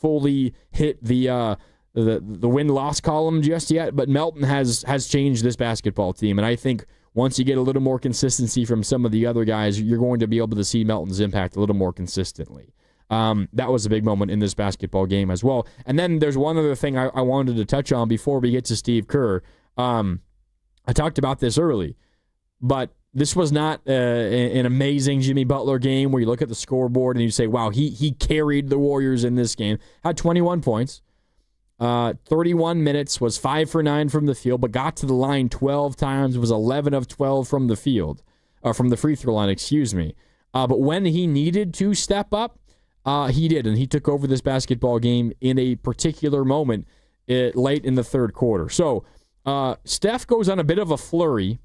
fully hit the win-loss column just yet, but Melton has changed this basketball team, and I think once you get a little more consistency from some of the other guys, you're going to be able to see Melton's impact a little more consistently. That was a big moment in this basketball game as well. And then there's one other thing I wanted to touch on before we get to Steve Kerr. I talked about this early, but this was not an amazing Jimmy Butler game where you look at the scoreboard and you say, wow, he carried the Warriors in this game. Had 21 points. 31 minutes, was 5 for 9 from the field, but got to the line 12 times, was 11 of 12 from the field, from the free throw line, excuse me. But when he needed to step up, he did, and he took over this basketball game in a particular moment late in the third quarter. So Steph goes on a bit of a flurry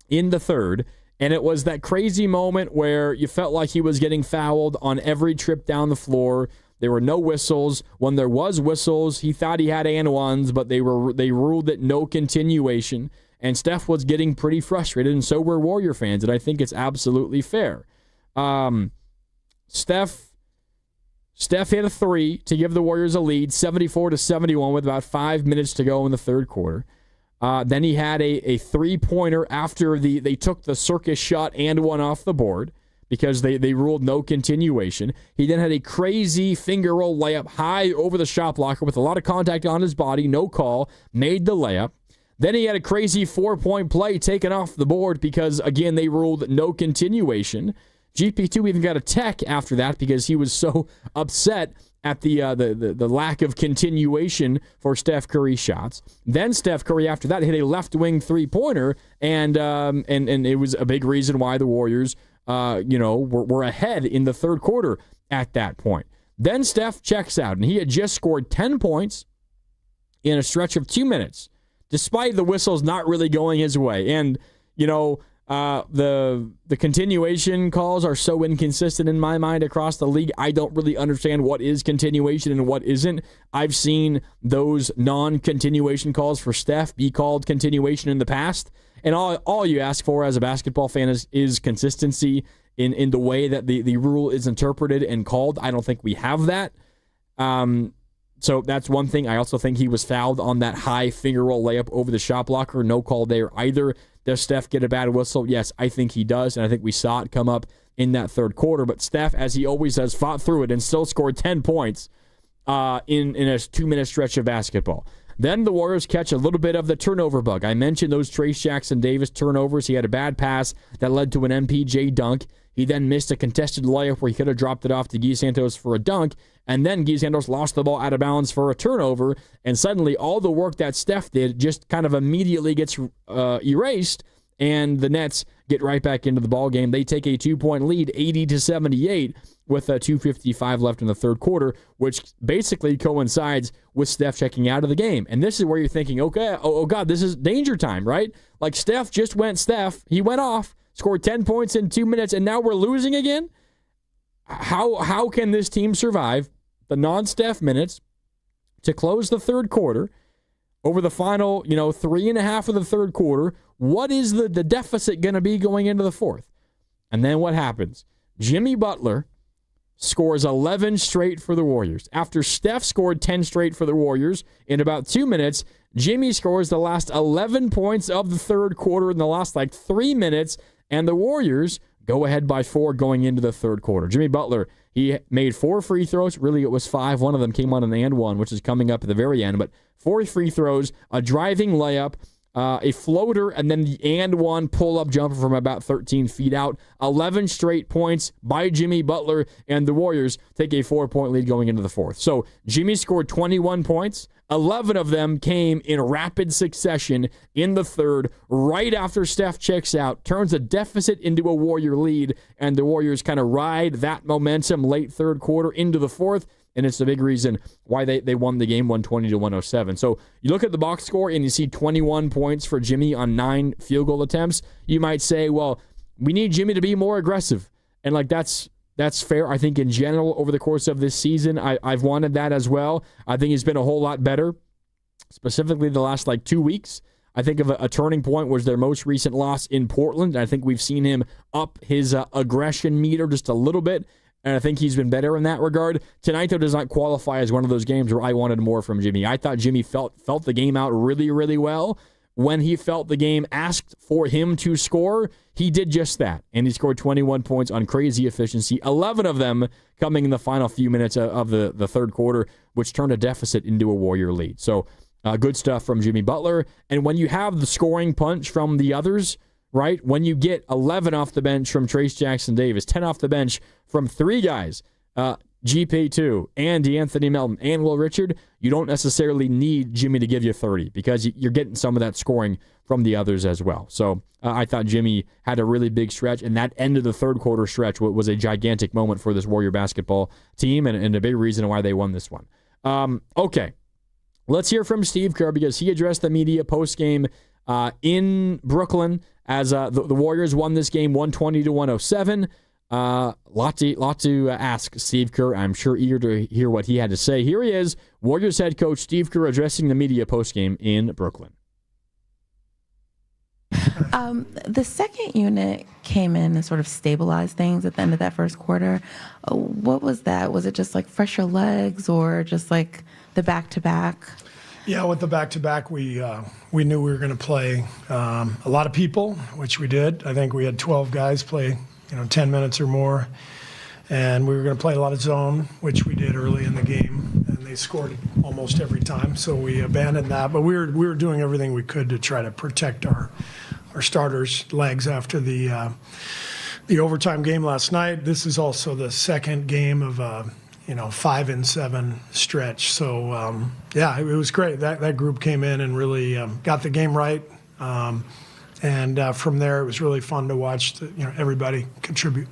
in the third, and it was that crazy moment where you felt like he was getting fouled on every trip down the floor. There were no whistles. When there was whistles, he thought he had and ones, but they ruled it no continuation. And Steph was getting pretty frustrated, and so were Warrior fans, and I think it's absolutely fair. Steph hit a 3 to give the Warriors a lead, 74-71, with about 5 minutes to go in the third quarter. Then he had a three-pointer after they took the circus shot and one off the board, because they ruled no continuation. He then had a crazy finger roll layup high over the shot blocker with a lot of contact on his body, no call, made the layup. Then he had a crazy 4-point play taken off the board because, again, they ruled no continuation. GP2 even got a tech after that because he was so upset at the lack of continuation for Steph Curry shots. Then Steph Curry after that hit a left wing 3-pointer, and it was a big reason why the Warriors were ahead in the third quarter at that point. Then Steph checks out, and he had just scored 10 points in a stretch of 2 minutes, despite the whistles not really going his way. And, the continuation calls are so inconsistent in my mind across the league. I don't really understand what is continuation and what isn't. I've seen those non-continuation calls for Steph be called continuation in the past. And all you ask for as a basketball fan is consistency in the way that the rule is interpreted and called. I don't think we have that. So that's one thing. I also think he was fouled on that high finger roll layup over the shot blocker. No call there either. Does Steph get a bad whistle? Yes, I think he does, and I think we saw it come up in that third quarter. But Steph, as he always does, fought through it and still scored 10 points in a 2-minute stretch of basketball. Then the Warriors catch a little bit of the turnover bug. I mentioned those Trace Jackson-Davis turnovers. He had a bad pass that led to an MPJ dunk. He then missed a contested layup where he could have dropped it off to Guy Santos for a dunk, and then Guy Santos lost the ball out of bounds for a turnover, and suddenly all the work that Steph did just kind of immediately gets erased, and the Nets get right back into the ball game. They take a 2-point lead, 80-78, with 2:55 left in the third quarter, which basically coincides with Steph checking out of the game. And this is where you're thinking, okay, oh God, this is danger time, right? Like Steph just went Steph. He went off, scored 10 points in 2 minutes, and now we're losing again? How can this team survive the non-Steph minutes to close the third quarter over the final, 3.5 of the third quarter? What is the deficit going to be going into the fourth? And then what happens? Jimmy Butler scores 11 straight for the Warriors. After Steph scored 10 straight for the Warriors, in about 2 minutes, Jimmy scores the last 11 points of the third quarter in the last 3 minutes, and the Warriors go ahead by 4 going into the third quarter. Jimmy Butler, he made 4 free throws. Really, it was 5. One of them came on an and one, which is coming up at the very end, but 4 free throws, a driving layup, a floater, and then the and one pull-up jumper from about 13 feet out. 11 straight points by Jimmy Butler, and the Warriors take a 4-point lead going into the fourth. So Jimmy scored 21 points. 11 of them came in rapid succession in the third, right after Steph checks out, turns a deficit into a Warrior lead, and the Warriors kind of ride that momentum late third quarter into the fourth. And it's the big reason why they won the game 120-107. So you look at the box score and you see 21 points for Jimmy on 9 field goal attempts. You might say, well, we need Jimmy to be more aggressive. And that's fair, I think, in general over the course of this season. I've wanted that as well. I think he's been a whole lot better, specifically the last 2 weeks. I think of a turning point was their most recent loss in Portland. I think we've seen him up his aggression meter just a little bit. And I think he's been better in that regard. Tonight, though, does not qualify as one of those games where I wanted more from Jimmy. I thought Jimmy felt the game out really, really well. When he felt the game asked for him to score, he did just that. And he scored 21 points on crazy efficiency, 11 of them coming in the final few minutes of the third quarter, which turned a deficit into a Warrior lead. So good stuff from Jimmy Butler. And when you have the scoring punch from the others, right? When you get 11 off the bench from Trace Jackson Davis, 10 off the bench from 3 guys, GP2 and Anthony Melton and Will Richard, you don't necessarily need Jimmy to give you 30 because you're getting some of that scoring from the others as well. So I thought Jimmy had a really big stretch, and that end of the third quarter stretch was a gigantic moment for this Warrior basketball team and a big reason why they won this one. Okay, let's hear from Steve Kerr because he addressed the media post-game in Brooklyn as the Warriors won this game 120-107. Lot to ask Steve Kerr. I'm sure eager to hear what he had to say. Here he is, Warriors head coach Steve Kerr addressing the media postgame in Brooklyn. The second unit came in and sort of stabilized things at the end of that first quarter. What was that? Was it just fresher legs or just the back-to-back? Yeah, with the back-to-back, we knew we were going to play a lot of people, which we did. I think we had 12 guys play 10 minutes or more. And we were going to play a lot of zone, which we did early in the game. And they scored almost every time, so we abandoned that. But we were doing everything we could to try to protect our starters' legs after the overtime game last night. This is also the second game of 5-7 stretch. So, it was great. That group came in and really got the game right. And from there, it was really fun to watch everybody contribute.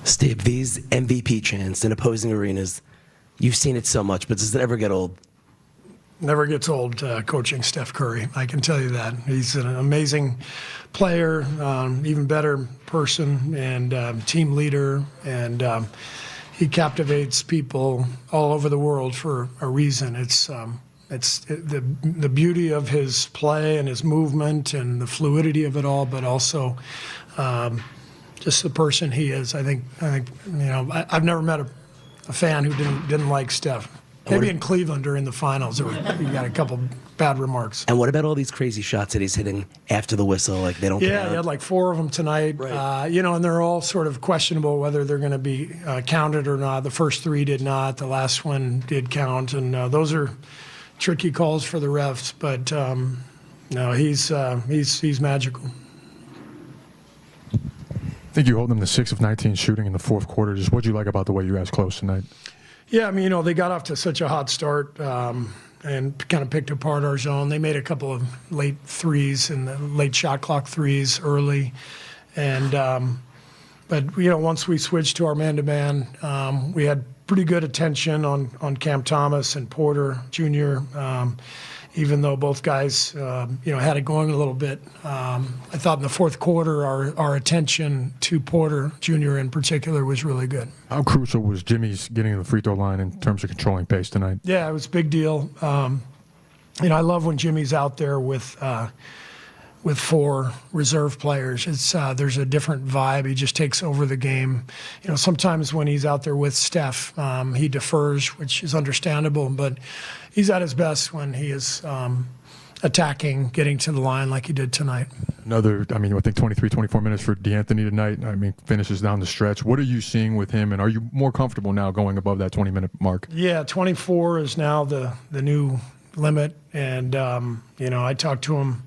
Steve, these MVP chants in opposing arenas, you've seen it so much, but does it ever get old? Never gets old coaching Steph Curry. I can tell you that. He's an amazing player, even better person, and team leader, and he captivates people all over the world for a reason. It's the beauty of his play and his movement and the fluidity of it all, but also just the person he is. I think I've never met a fan who didn't like Steph. Maybe in Cleveland during the finals, he got a couple bad remarks. And what about all these crazy shots that he's hitting after the whistle? They don't. Yeah, he had 4 of them tonight. Right. And they're all sort of questionable whether they're going to be counted or not. The first 3 did not. The last one did count, and those are tricky calls for the refs. But no, he's magical. I think you hold them to 6 of 19 shooting in the fourth quarter. Just what did you like about the way you guys closed tonight? Yeah, they got off to such a hot start and kind of picked apart our zone. They made a couple of late threes and the late shot clock threes early. And but once we switched to our man-to-man, we had pretty good attention on Cam Thomas and Porter Jr., even though both guys, had it going a little bit. I thought in the fourth quarter, our attention to Porter Jr. in particular was really good. How crucial was Jimmy's getting to the free throw line in terms of controlling pace tonight? Yeah, it was a big deal. I love when Jimmy's out there with with 4 reserve players. It's there's a different vibe. He just takes over the game. You know, sometimes when he's out there with Steph, he defers, which is understandable, but he's at his best when he is attacking, getting to the line like he did tonight. I think 23, 24 minutes for D'Anthony tonight. Finishes down the stretch. What are you seeing with him, and are you more comfortable now going above that 20-minute mark? Yeah, 24 is now the new limit, and I talked to him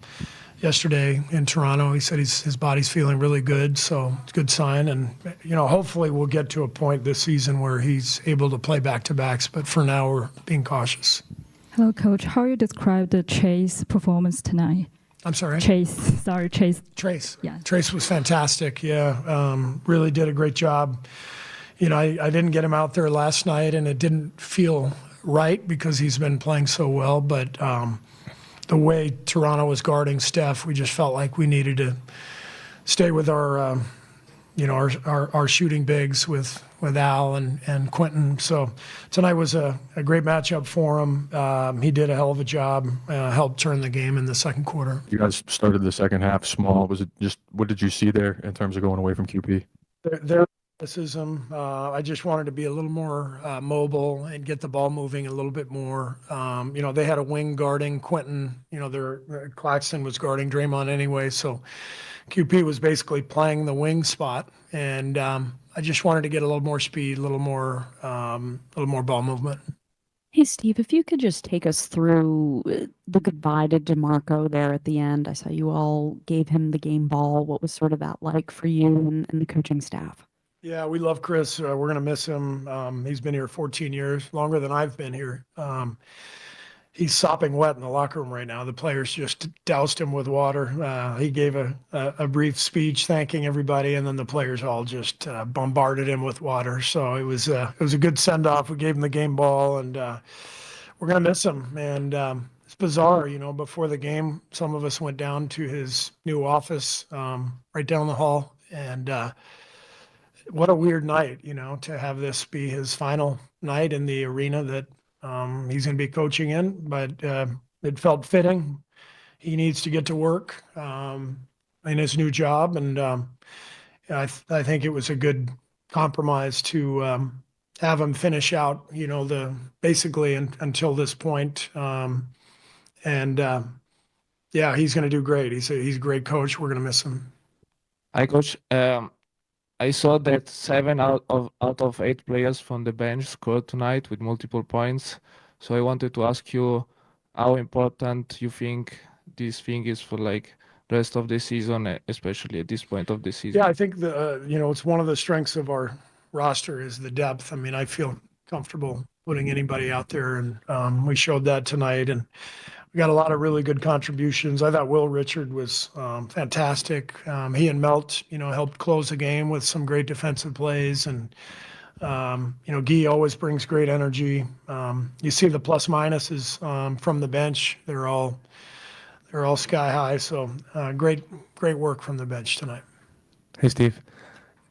yesterday in Toronto. He said his body's feeling really good, so it's a good sign. And hopefully we'll get to a point this season where he's able to play back-to-backs, but for now we're being cautious. Hello, Coach. How you describe the Chase performance tonight? I'm sorry? Chase. Yeah. Trace was fantastic. Yeah, really did a great job. I didn't get him out there last night, and it didn't feel right because he's been playing so well. But the way Toronto was guarding Steph, we just felt like we needed to stay with our shooting bigs with Al and Quentin. So tonight was a great matchup for him. He did a hell of a job, helped turn the game in the second quarter. You guys started the second half small. Was it just, what did you see there in terms of going away from QP? Their athleticism. I just wanted to be a little more mobile and get the ball moving a little bit more. They had a wing guarding Quentin. Claxton was guarding Draymond anyway, so QP was basically playing the wing spot, and I just wanted to get a little more speed, a little more ball movement. Hey, Steve, if you could just take us through the goodbye to DeMarco there at the end. I saw you all gave him the game ball. What was sort of that like for you and the coaching staff? Yeah, we love Chris. We're going to miss him. He's been here 14 years, longer than I've been here. He's sopping wet in the locker room right now. The players just doused him with water. He gave a brief speech thanking everybody, and then the players all just bombarded him with water. So it was a good send-off. We gave him the game ball, and we're going to miss him. And it's bizarre, before the game, some of us went down to his new office right down the hall. And what a weird night, to have this be his final night in the arena that he's going to be coaching in, but it felt fitting. He needs to get to work in his new job, and I think it was a good compromise to have him finish out, basically until this point. He's going to do great. He's a great coach. We're going to miss him. Hi, Coach. I saw that 7 out of 8 players from the bench scored tonight with multiple points. So I wanted to ask you how important you think this thing is for the rest of the season, especially at this point of the season. Yeah, I think it's one of the strengths of our roster is the depth. I feel comfortable putting anybody out there, and we showed that tonight. And we got a lot of really good contributions. I thought Will Richard was fantastic. He and Melt, helped close the game with some great defensive plays. And, Guy always brings great energy. You see the plus minuses from the bench. They're all sky high. So great work from the bench tonight. Hey, Steve.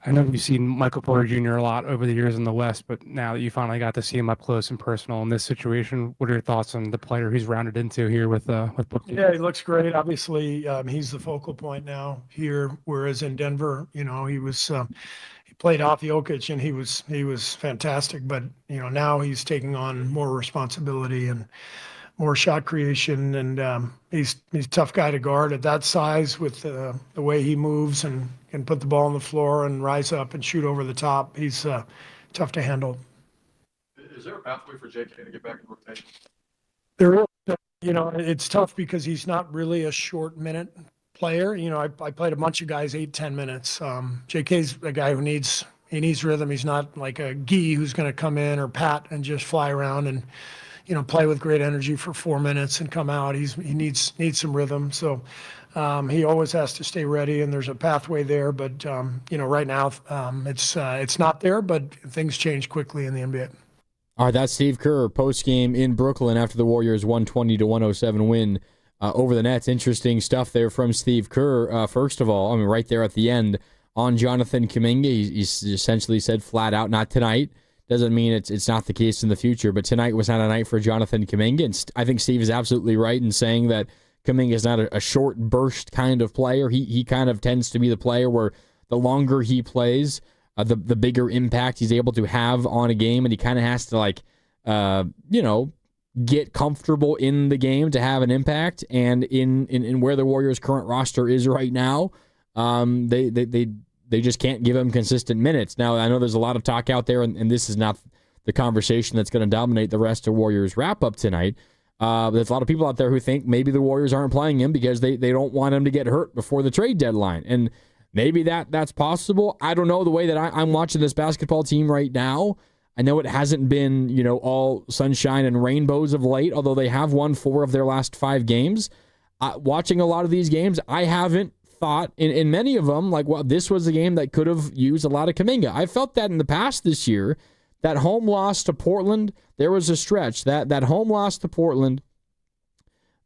I know you've seen Michael Porter Jr. a lot over the years in the West, but now that you finally got to see him up close and personal in this situation, what are your thoughts on the player he's rounded into here with Booker? Yeah, he looks great. Obviously, he's the focal point now here, whereas in Denver, he was he played off Jokic and he was fantastic. But now he's taking on more responsibility and more shot creation, and he's a tough guy to guard at that size with the way he moves and can put the ball on the floor and rise up and shoot over the top. He's tough to handle. Is there a pathway for JK to get back in rotation? There is. It's tough because he's not really a short minute player. I played a bunch of guys 8-10 minutes. JK's a guy who needs rhythm. He's not like a Guy who's going to come in, or Pat, and just fly around and play with great energy for 4 minutes and come out. He needs some rhythm. So he always has to stay ready, and there's a pathway there. But right now it's not there. But things change quickly in the NBA. All right, that's Steve Kerr post game in Brooklyn after the Warriors 120-107 win over the Nets. Interesting stuff there from Steve Kerr. First of all, right there at the end on Jonathan Kuminga, he essentially said flat out, not tonight. Doesn't mean it's not the case in the future, but tonight was not a night for Jonathan Kuminga. And I think Steve is absolutely right in saying that Kuminga is not a short burst kind of player. He kind of tends to be the player where the longer he plays, the bigger impact he's able to have on a game, and he kind of has to get comfortable in the game to have an impact. And in where the Warriors' current roster is right now, they just can't give him consistent minutes. Now, I know there's a lot of talk out there, and this is not the conversation that's going to dominate the rest of Warriors wrap-up tonight. There's a lot of people out there who think maybe the Warriors aren't playing him because they don't want him to get hurt before the trade deadline. And maybe that's possible. I don't know. The way that I'm watching this basketball team right now, I know it hasn't been, all sunshine and rainbows of late, although they have won 4 of their last 5 games. Watching a lot of these games, I haven't thought in many of them, this was a game that could have used a lot of Kuminga. I felt that in the past this year. That home loss to Portland, there was a stretch. That home loss to Portland,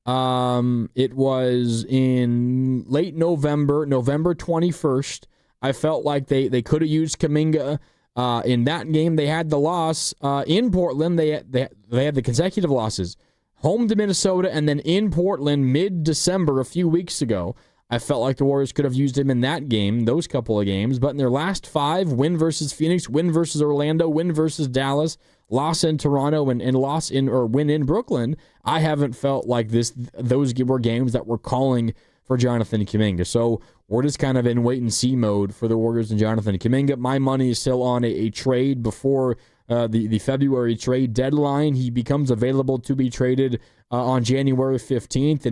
it was in late November 21st. I felt like they could have used Kuminga. In that game, they had the loss. In Portland, they had the consecutive losses. Home to Minnesota, and then in Portland mid-December a few weeks ago. I felt like the Warriors could have used him in that game, those couple of games. But in their last 5, win versus Phoenix, win versus Orlando, win versus Dallas, loss in Toronto, and win in Brooklyn, I haven't felt like those were games that were calling for Jonathan Kuminga. So we're just kind of in wait-and-see mode for the Warriors and Jonathan Kuminga. My money is still on a trade before the February trade deadline. He becomes available to be traded on January 15th,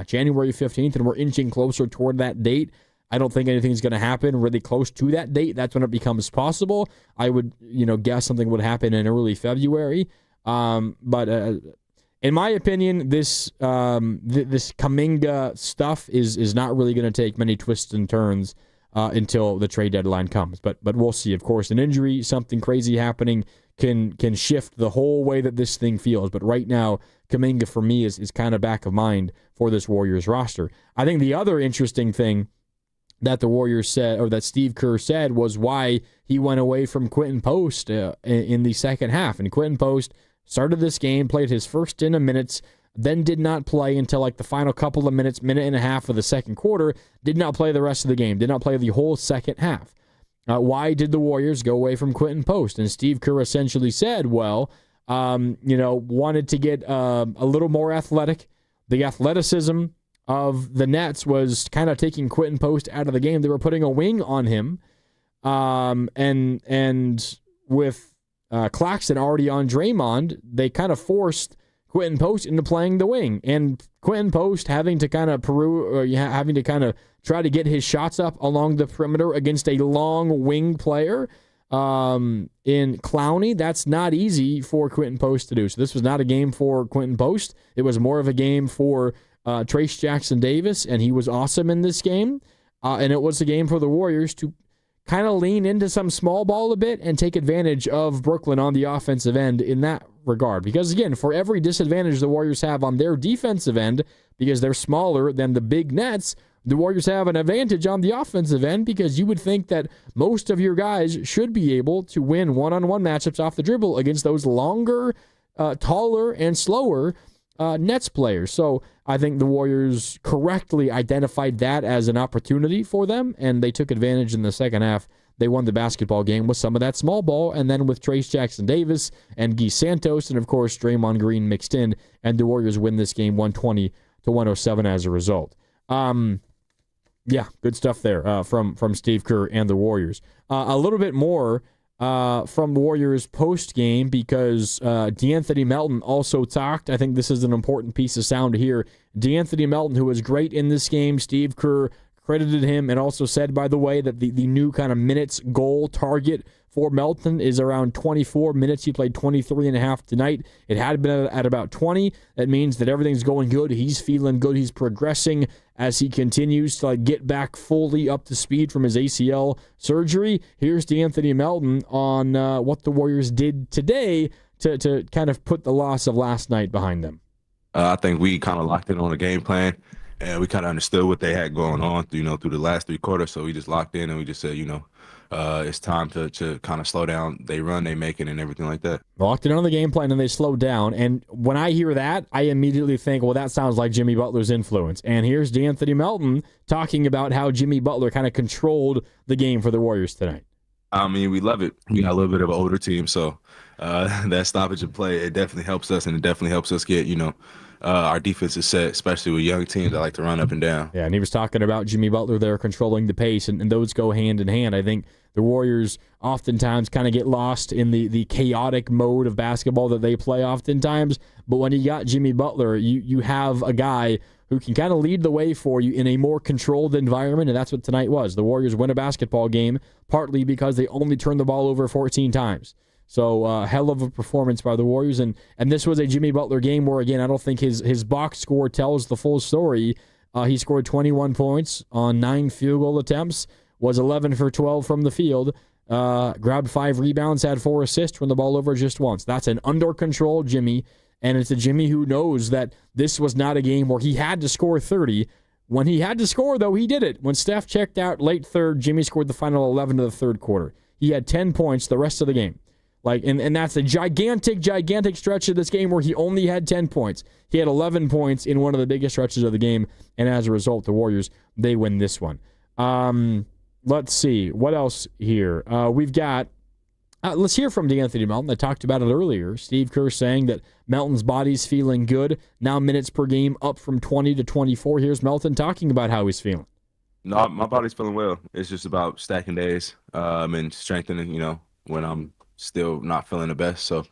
January 15th, and we're inching closer toward that date. I don't think anything's going to happen really close to that date. That's when it becomes possible. I would, guess something would happen in early February. But in my opinion, this Kuminga stuff is not really going to take many twists and turns until the trade deadline comes. But we'll see. Of course, an injury, something crazy happening can shift the whole way that this thing feels. But right now, Kuminga for me is kind of back of mind for this Warriors roster. I think the other interesting thing that the Warriors said, or that Steve Kerr said, was why he went away from Quentin Post in the second half. And Quentin Post started this game, played his first 10 minutes, then did not play until the final couple of minutes, minute and a half of the second quarter, did not play the rest of the game, did not play the whole second half. Why did the Warriors go away from Quentin Post? And Steve Kerr essentially said, wanted to get a little more athletic. The athleticism of the Nets was kind of taking Quentin Post out of the game. They were putting a wing on him. And with Claxton already on Draymond, they kind of forced Quentin Post into playing the wing. And Quentin Post having to kind of try to get his shots up along the perimeter against a long wing player in Clowney, that's not easy for Quentin Post to do. So this was not a game for Quentin Post. It was more of a game for Trayce Jackson-Davis, and he was awesome in this game. And it was a game for the Warriors to kind of lean into some small ball a bit and take advantage of Brooklyn on the offensive end in that regard. Because, again, for every disadvantage the Warriors have on their defensive end, because they're smaller than the big Nets, the Warriors have an advantage on the offensive end, because you would think that most of your guys should be able to win one-on-one matchups off the dribble against those longer, taller, and slower Nets players. So I think the Warriors correctly identified that as an opportunity for them, and they took advantage in the second half. They won the basketball game with some of that small ball, and then with Trayce Jackson-Davis and Guy Santos, and of course Draymond Green mixed in, and the Warriors win this game 120-107 as a result. Yeah, good stuff there from Steve Kerr and the Warriors. A little bit more from the Warriors post-game, because DeAnthony Melton also talked. I think this is an important piece of sound to hear. DeAnthony Melton, who was great in this game, Steve Kerr credited him and also said, by the way, that the new kind of minutes goal target for Melton is around 24 minutes. He played 23 and a half tonight. It had been at about 20. That means that everything's going good. He's feeling good. He's progressing as he continues to get back fully up to speed from his ACL surgery. Here's DeAnthony Melton on what the Warriors did today to kind of put the loss of last night behind them. I think we kind of locked in on a game plan, and we kind of understood what they had going on, through the last 3 quarters. So we just locked in and we just said, it's time to kind of slow down. They run, they make it, and everything like that. Locked in on the game plan, and they slowed down. And when I hear that, I immediately think, well, that sounds like Jimmy Butler's influence. And here's D'Anthony Melton talking about how Jimmy Butler kind of controlled the game for the Warriors tonight. I mean, we love it. We got a little bit of an older team, so that stoppage of play, it definitely helps us, and it definitely helps us get, our defense is set, especially with young teams that like to run up and down. Yeah, and he was talking about Jimmy Butler there controlling the pace, and those go hand in hand. I think the Warriors oftentimes kind of get lost in the chaotic mode of basketball that they play oftentimes, but when you got Jimmy Butler, you have a guy who can kind of lead the way for you in a more controlled environment, and that's what tonight was. The Warriors win a basketball game partly because they only turned the ball over 14 times. So hell of a performance by the Warriors, and this was a Jimmy Butler game where, again, I don't think his box score tells the full story. He scored 21 points on 9 field goal attempts, was 11 for 12 from the field, grabbed 5 rebounds, had 4 assists, turned the ball over just once. That's an under-control Jimmy, and it's a Jimmy who knows that this was not a game where he had to score 30. When he had to score, though, he did it. When Steph checked out late third, Jimmy scored the final 11 of the third quarter. He had 10 points the rest of the game. And that's a gigantic stretch of this game where he only had 10 points. He had 11 points in one of the biggest stretches of the game, and as a result, the Warriors, they win this one. Let's see. What else here? We've got, let's hear from D'Anthony Melton. I talked about it earlier. Steve Kerr saying that Melton's body's feeling good. Now minutes per game up from 20 to 24. Here's Melton talking about how he's feeling. No, my body's feeling well. It's just about stacking days and strengthening, when I'm still not feeling the best. So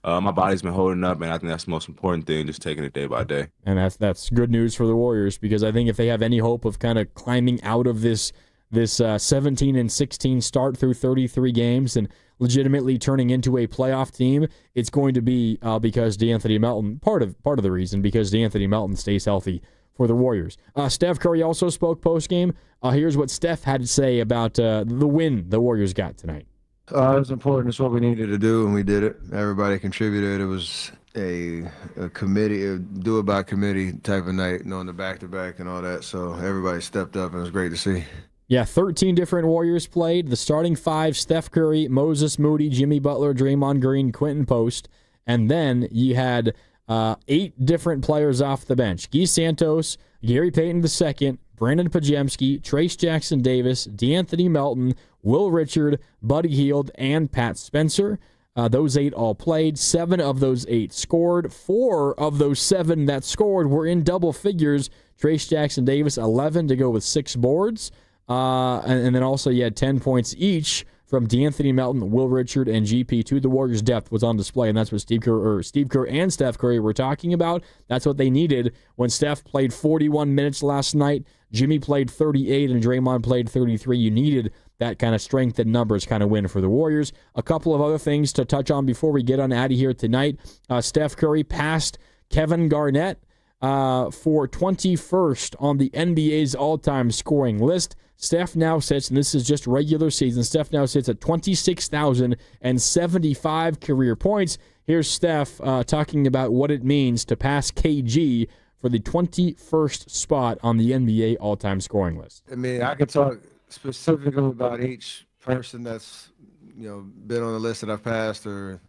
my body's been holding up, and I think that's the most important thing, just taking it day by day. And that's good news for the Warriors, because I think if they have any hope of kind of climbing out of this 17-16 start through 33 games and legitimately turning into a playoff team, it's going to be because D'Anthony Melton, part of the reason, because D'Anthony Melton stays healthy for the Warriors. Steph Curry also spoke post-game. Here's what Steph had to say about the win the Warriors got tonight. It was important. It's what we needed to do, and we did it. Everybody contributed. It was a committee, a do-it-by-committee type of night, knowing the back-to-back and all that. So everybody stepped up, and it was great to see. Yeah, 13 different Warriors played. The starting 5, Steph Curry, Moses Moody, Jimmy Butler, Draymond Green, Quentin Post. And then you had 8 different players off the bench. Guy Santos, Gary Payton II, Brandon Pajemski, Trace Jackson Davis, D'Anthony Melton, Will Richard, Buddy Hield, and Pat Spencer. Those 8 all played. 7 of those 8 scored. 4 of those 7 that scored were in double figures. Trace Jackson Davis, 11 to go with 6 boards. And then also you had 10 points each from D'Anthony Melton, Will Richard, and GP2. The Warriors' depth was on display, and that's what Steve Kerr and Steph Curry were talking about. That's what they needed when Steph played 41 minutes last night. Jimmy played 38, and Draymond played 33. You needed that kind of strength and numbers kind of win for the Warriors. A couple of other things to touch on before we get on out of here tonight. Steph Curry passed Kevin Garnett for 21st on the NBA's all-time scoring list. Steph now sits, and this is just regular season, Steph now sits at 26,075 career points. Here's Steph talking about what it means to pass KG for the 21st spot on the NBA all-time scoring list. I mean, I could talk specifically about each person that's, been on the list that I've passed, or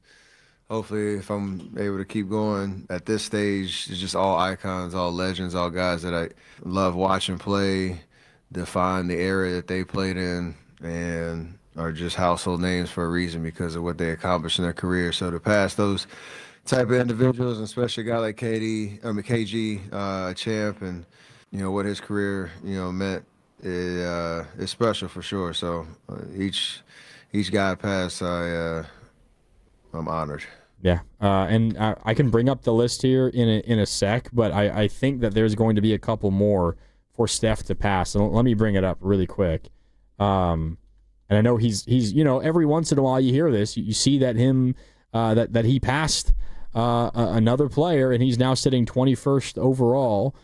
hopefully if I'm able to keep going at this stage, it's just all icons, all legends, all guys that I love watching play, define the area that they played in, and are just household names for a reason because of what they accomplished in their career. So to pass those type of individuals, and especially a guy like KG, champ, and what his career meant, is special for sure. So each guy I pass, I'm honored. Yeah, and I can bring up the list here in a sec, but I think that there's going to be a couple more for Steph to pass. And let me bring it up really quick. And I know he's every once in a while you hear this, you see that that he passed another player, and he's now sitting 21st overall.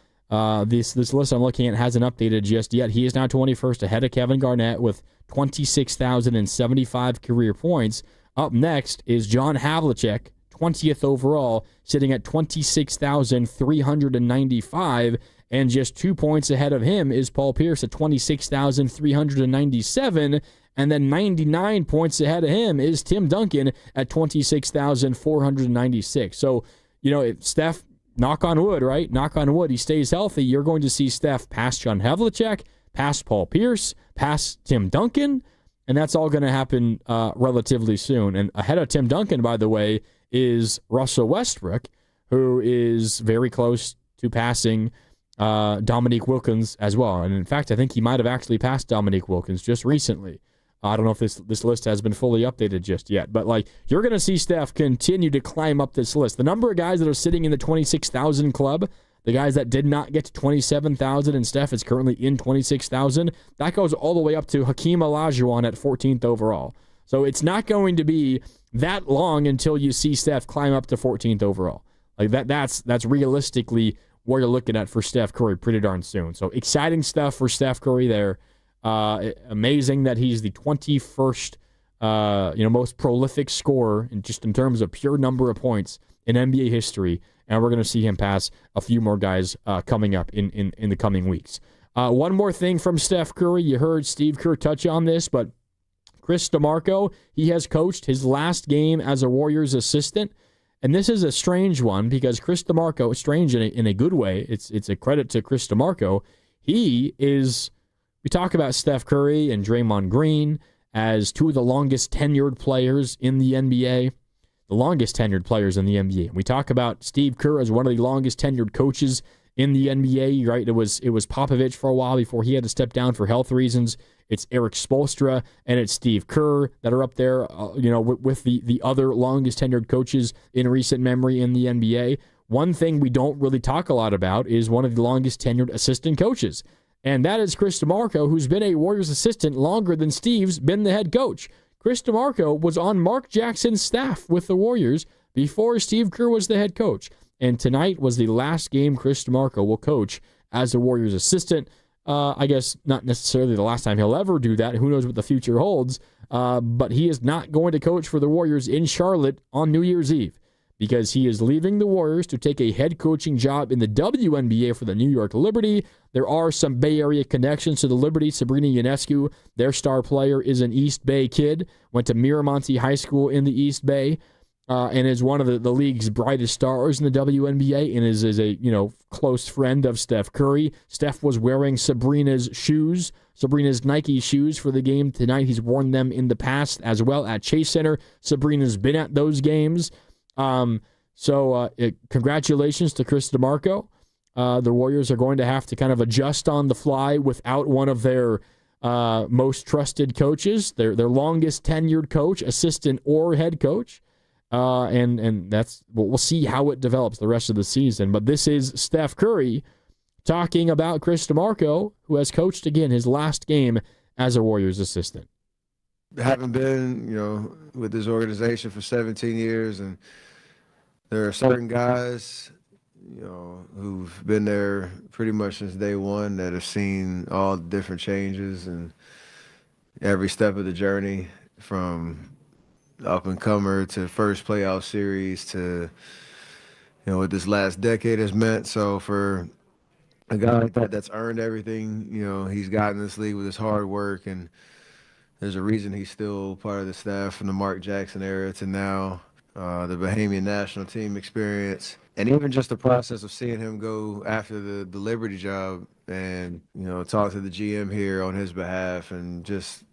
This list I'm looking at hasn't updated just yet. He is now 21st ahead of Kevin Garnett with 26,075 career points. Up next is John Havlicek, 20th overall, sitting at 26,395, and just 2 points ahead of him is Paul Pierce at 26,397, And then 99 points ahead of him is Tim Duncan at 26,496. So, if Steph, knock on wood, right? Knock on wood, he stays healthy. You're going to see Steph pass John Havlicek, pass Paul Pierce, pass Tim Duncan, and that's all going to happen relatively soon. And ahead of Tim Duncan, by the way, is Russell Westbrook, who is very close to passing Dominique Wilkins as well. And in fact, I think he might have actually passed Dominique Wilkins just recently. I don't know if this list has been fully updated just yet, but you're going to see Steph continue to climb up this list. The number of guys that are sitting in the 26,000 club, the guys that did not get to 27,000, and Steph is currently in 26,000, that goes all the way up to Hakeem Olajuwon at 14th overall. So it's not going to be that long until you see Steph climb up to 14th overall. That's realistically what you're looking at for Steph Curry pretty darn soon. So exciting stuff for Steph Curry there. Amazing that he's the 21st most prolific scorer in terms of pure number of points in NBA history, and we're going to see him pass a few more guys coming up in the coming weeks. One more thing from Steph Curry. You heard Steve Kerr touch on this, but Chris DeMarco, he has coached his last game as a Warriors assistant, and this is a strange one because Chris DeMarco, strange in a good way, it's a credit to Chris DeMarco. We talk about Steph Curry and Draymond Green as two of the longest tenured players in the NBA, the longest tenured players in the NBA. We talk about Steve Kerr as one of the longest tenured coaches in the NBA, right? It was Popovich for a while before he had to step down for health reasons. It's Eric Spoelstra and it's Steve Kerr that are up there, with the other longest tenured coaches in recent memory in the NBA. One thing we don't really talk a lot about is one of the longest tenured assistant coaches. And that is Chris DeMarco, who's been a Warriors assistant longer than Steve's been the head coach. Chris DeMarco was on Mark Jackson's staff with the Warriors before Steve Kerr was the head coach. And tonight was the last game Chris DeMarco will coach as a Warriors assistant. I guess not necessarily the last time he'll ever do that. Who knows what the future holds. But he is not going to coach for the Warriors in Charlotte on New Year's Eve, because he is leaving the Warriors to take a head coaching job in the WNBA for the New York Liberty. There are some Bay Area connections to the Liberty. Sabrina Ionescu, their star player, is an East Bay kid, went to Miramonte High School in the East Bay, and is one of the league's brightest stars in the WNBA, and is a close friend of Steph Curry. Steph was wearing Sabrina's Nike shoes for the game tonight. He's worn them in the past as well at Chase Center. Sabrina's been at those games. Congratulations to Chris DeMarco. The Warriors are going to have to kind of adjust on the fly without one of their most trusted coaches, their longest tenured coach, assistant, or head coach. And that's we'll see how it develops the rest of the season. But this is Steph Curry talking about Chris DeMarco, who has coached again his last game as a Warriors assistant. Having been, with this organization for 17 years, and there are certain guys, who've been there pretty much since day one that have seen all the different changes and every step of the journey, from up and comer to first playoff series to, what this last decade has meant. So for a guy like that that's earned everything, he's gotten this league with his hard work, and there's a reason he's still part of the staff from the Mark Jackson era to now, the Bahamian national team experience, and even just the process of seeing him go after the Liberty job and, talk to the GM here on his behalf and just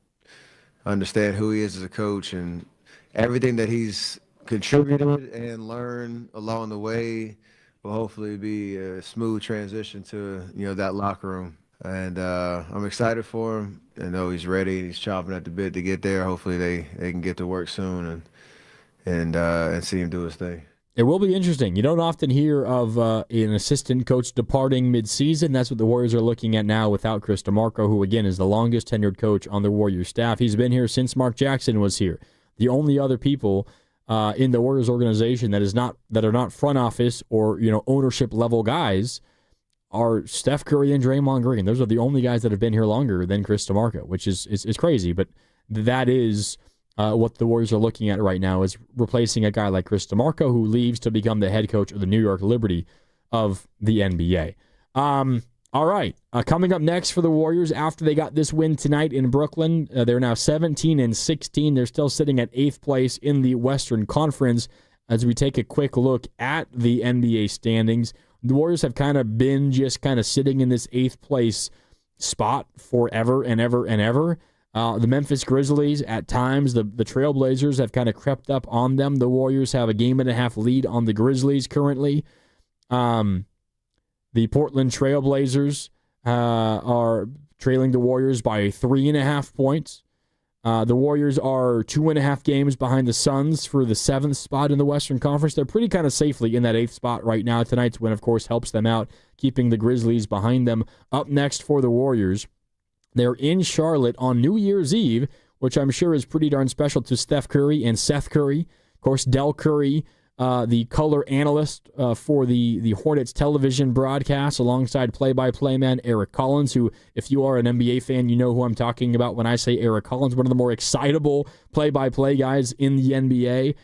understand who he is as a coach and everything that he's contributed and learned along the way will hopefully be a smooth transition to, that locker room. And I'm excited for him. I know he's ready. He's chomping at the bit to get there. Hopefully they can get to work soon and see him do his thing. It will be interesting. You don't often hear of an assistant coach departing midseason. That's what the Warriors are looking at now without Chris DeMarco, who, again, is the longest tenured coach on the Warriors staff. He's been here since Mark Jackson was here. The only other people in the Warriors organization that are not front office or ownership level guys are Steph Curry and Draymond Green. Those are the only guys that have been here longer than Chris DeMarco, which is crazy. But that is what the Warriors are looking at right now, is replacing a guy like Chris DeMarco, who leaves to become the head coach of the New York Liberty of the NBA. All right. Coming up next for the Warriors after they got this win tonight in Brooklyn, they're now 17-16. They're still sitting at 8th place in the Western Conference. As we take a quick look at the NBA standings, the Warriors have kind of been just kind of sitting in this 8th place spot forever and ever and ever. The Memphis Grizzlies, at times, the Trailblazers have kind of crept up on them. The Warriors have a 1.5 game lead on the Grizzlies currently. The Portland Trailblazers are trailing the Warriors by 3.5 points. The Warriors are 2.5 games behind the Suns for the 7th spot in the Western Conference. They're pretty kind of safely in that 8th spot right now. Tonight's win, of course, helps them out, keeping the Grizzlies behind them. Up next for the Warriors, they're in Charlotte on New Year's Eve, which I'm sure is pretty darn special to Steph Curry and Seth Curry. Of course, Del Curry, the color analyst for the Hornets television broadcast, alongside play-by-play man Eric Collins, who, if you are an NBA fan, you know who I'm talking about when I say Eric Collins, one of the more excitable play-by-play guys in the NBA.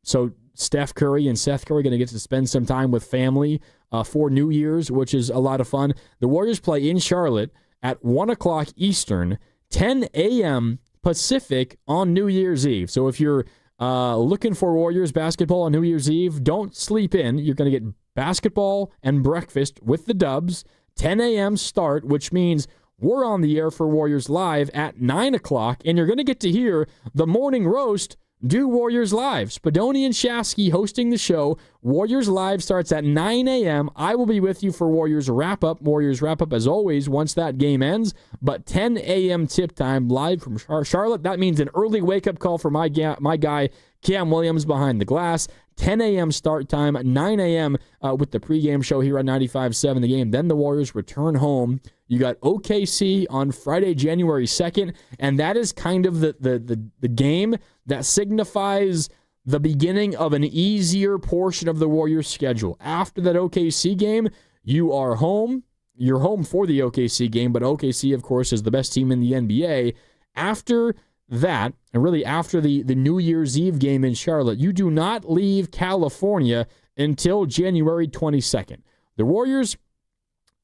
So Steph Curry and Seth Curry are going to get to spend some time with family for New Year's, which is a lot of fun. The Warriors play in Charlotte at 1 o'clock Eastern, 10 a.m. Pacific on New Year's Eve. So if you're looking for Warriors basketball on New Year's Eve, don't sleep in. You're going to get basketball and breakfast with the Dubs, 10 a.m. start, which means we're on the air for Warriors Live at 9 o'clock, and you're going to get to hear the morning roast do Warriors Live. Spadoni and Shasky hosting the show. Warriors Live starts at 9 a.m. I will be with you for Warriors Wrap-Up. Warriors Wrap-Up, as always, once that game ends. But 10 a.m. tip time live from Charlotte. That means an early wake-up call for my guy, Cam Williams, behind the glass. 10 a.m. start time, 9 a.m. With the pregame show here on 95.7 The Game. Then the Warriors return home. You got OKC on Friday, January 2nd, and that is kind of the game that signifies the beginning of an easier portion of the Warriors' schedule. After that OKC game, you are home. You're home for the OKC game, but OKC, of course, is the best team in the NBA. After that, and really after the New Year's Eve game in Charlotte, you do not leave California until January 22nd. The Warriors,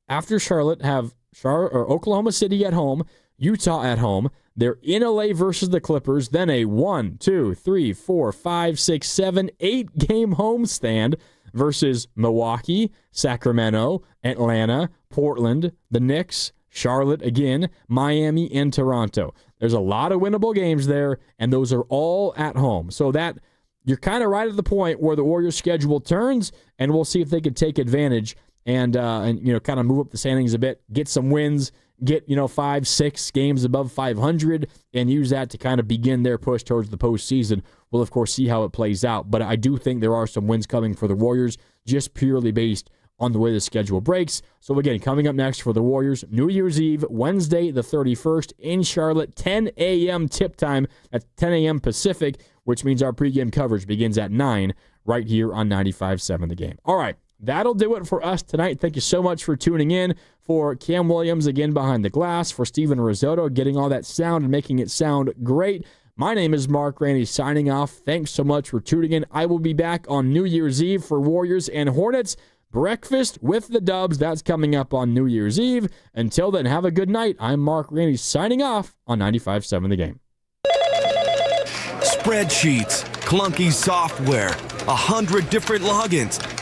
after Charlotte, have Oklahoma City at home, Utah at home. They're in LA versus the Clippers, then a 1, 2, 3, 4, 5, 6, 7, 8 game homestand versus Milwaukee, Sacramento, Atlanta, Portland, the Knicks, Charlotte again, Miami, and Toronto. There's a lot of winnable games there, and those are all at home. So that you're kind of right at the point where the Warriors' schedule turns, and we'll see if they can take advantage and kind of move up the standings a bit, get some wins, get 5, 6 games above 500, and use that to kind of begin their push towards the postseason. We'll of course see how it plays out, but I do think there are some wins coming for the Warriors, just purely based on the way the schedule breaks. So again, coming up next for the Warriors, New Year's Eve, Wednesday the 31st in Charlotte, 10 a.m. tip time. That's 10 a.m. Pacific, which means our pregame coverage begins at 9 right here on 95.7 The Game. All right, that'll do it for us tonight. Thank you so much for tuning in. For Cam Williams, again behind the glass, for Steven Risotto, getting all that sound and making it sound great. My name is Mark Randy, signing off. Thanks so much for tuning in. I will be back on New Year's Eve for Warriors and Hornets. Breakfast with the Dubs, that's coming up on New Year's Eve. Until then, have a good night. I'm Mark Randy, signing off on 95.7 The Game. Spreadsheets, clunky software, 100 different logins.